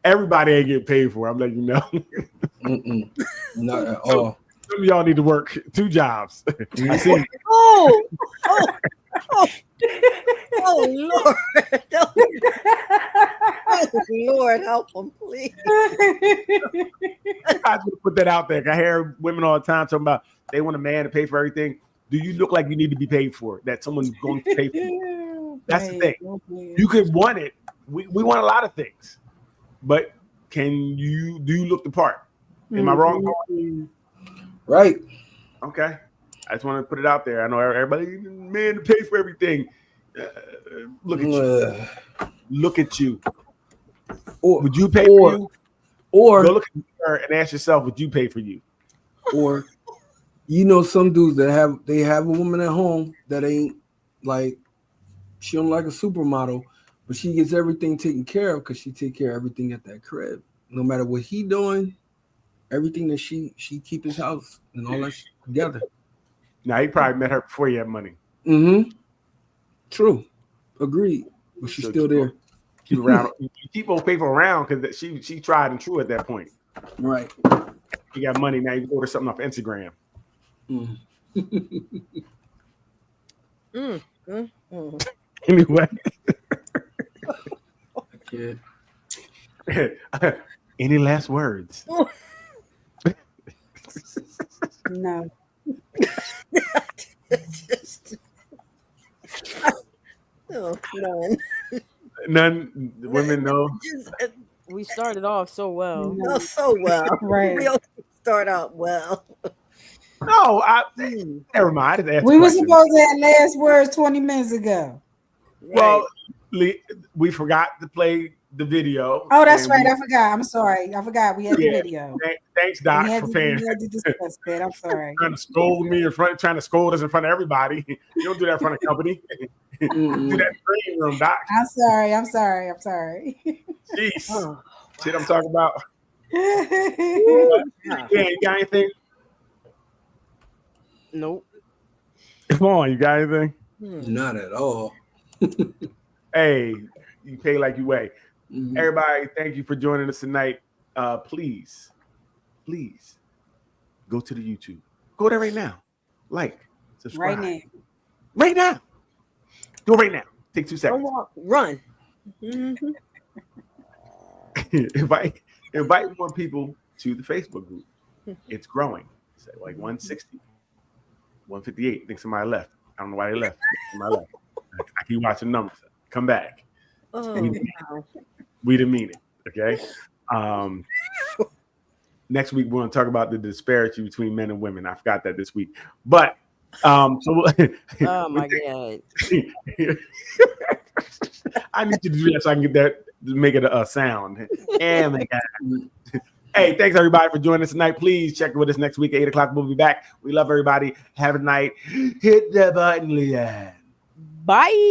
everybody ain't getting paid for. I'm letting you know. Not at all. Some of y'all need to work 2 jobs. I see. Oh Lord! Oh Lord, help them, please. I just put that out there. I hear women all the time talking about they want a man to pay for everything. Do you look like you need to be paid for it? That someone's going to pay for you? That's the thing. You could want it. We want a lot of things, but do you look the part? Am I wrong? Right. Okay. I just want to put it out there. I know everybody, man, to pay for everything. Look at you. Look at you. Would you pay for you? Or go look at her and ask yourself, would you pay for you? Or some dudes that have a woman at home that ain't like She don't like a supermodel, but she gets everything taken care of because she take care of everything at that crib. No matter what he doing, everything that she keep his house and all that shit together. Now he probably met her before he had money. Mm-hmm. True. Agreed. But she's still there. Keep around. Keep old people around because she tried and true at that point. Right. You got money now. You can order something off Instagram. Anyway. Any last words? No. None. None. Women, no. We started off so well. No, so well. Right. We always start out well. No, never mind. We were supposed to have last words 20 minutes ago. Well, we forgot to play the video. Oh, that's right. I forgot. I'm sorry. I forgot we had the video. Thanks, Doc, for paying. We had to discuss that. I'm sorry. Trying to scold me trying to scold us in front of everybody. You don't do that in front of company. Do that in the green room, Doc. I'm sorry. Jeez. Shit I'm talking about. Yeah, you got anything? Nope. Come on, you got anything? Not at all. Hey, you pay like you weigh. Everybody, thank you for joining us tonight. Please go to the YouTube. Go there right now. Like, subscribe. Right now. Do it right now. Take 2 seconds. Run. Invite more people to the Facebook group. It's growing. It's like 160, 158. I think somebody left. I don't know why they left. Somebody left. I keep watching numbers. Come back. We didn't mean it. Okay. Next week we're going to talk about the disparity between men and women. I forgot that this week, but oh my god! I need you to do that so I can get that, make it a sound. And my god. Hey, thanks everybody for joining us tonight. Please check with us next week at 8:00. We'll be back. We love everybody. Have a night. Hit the button, Leanne. Bye.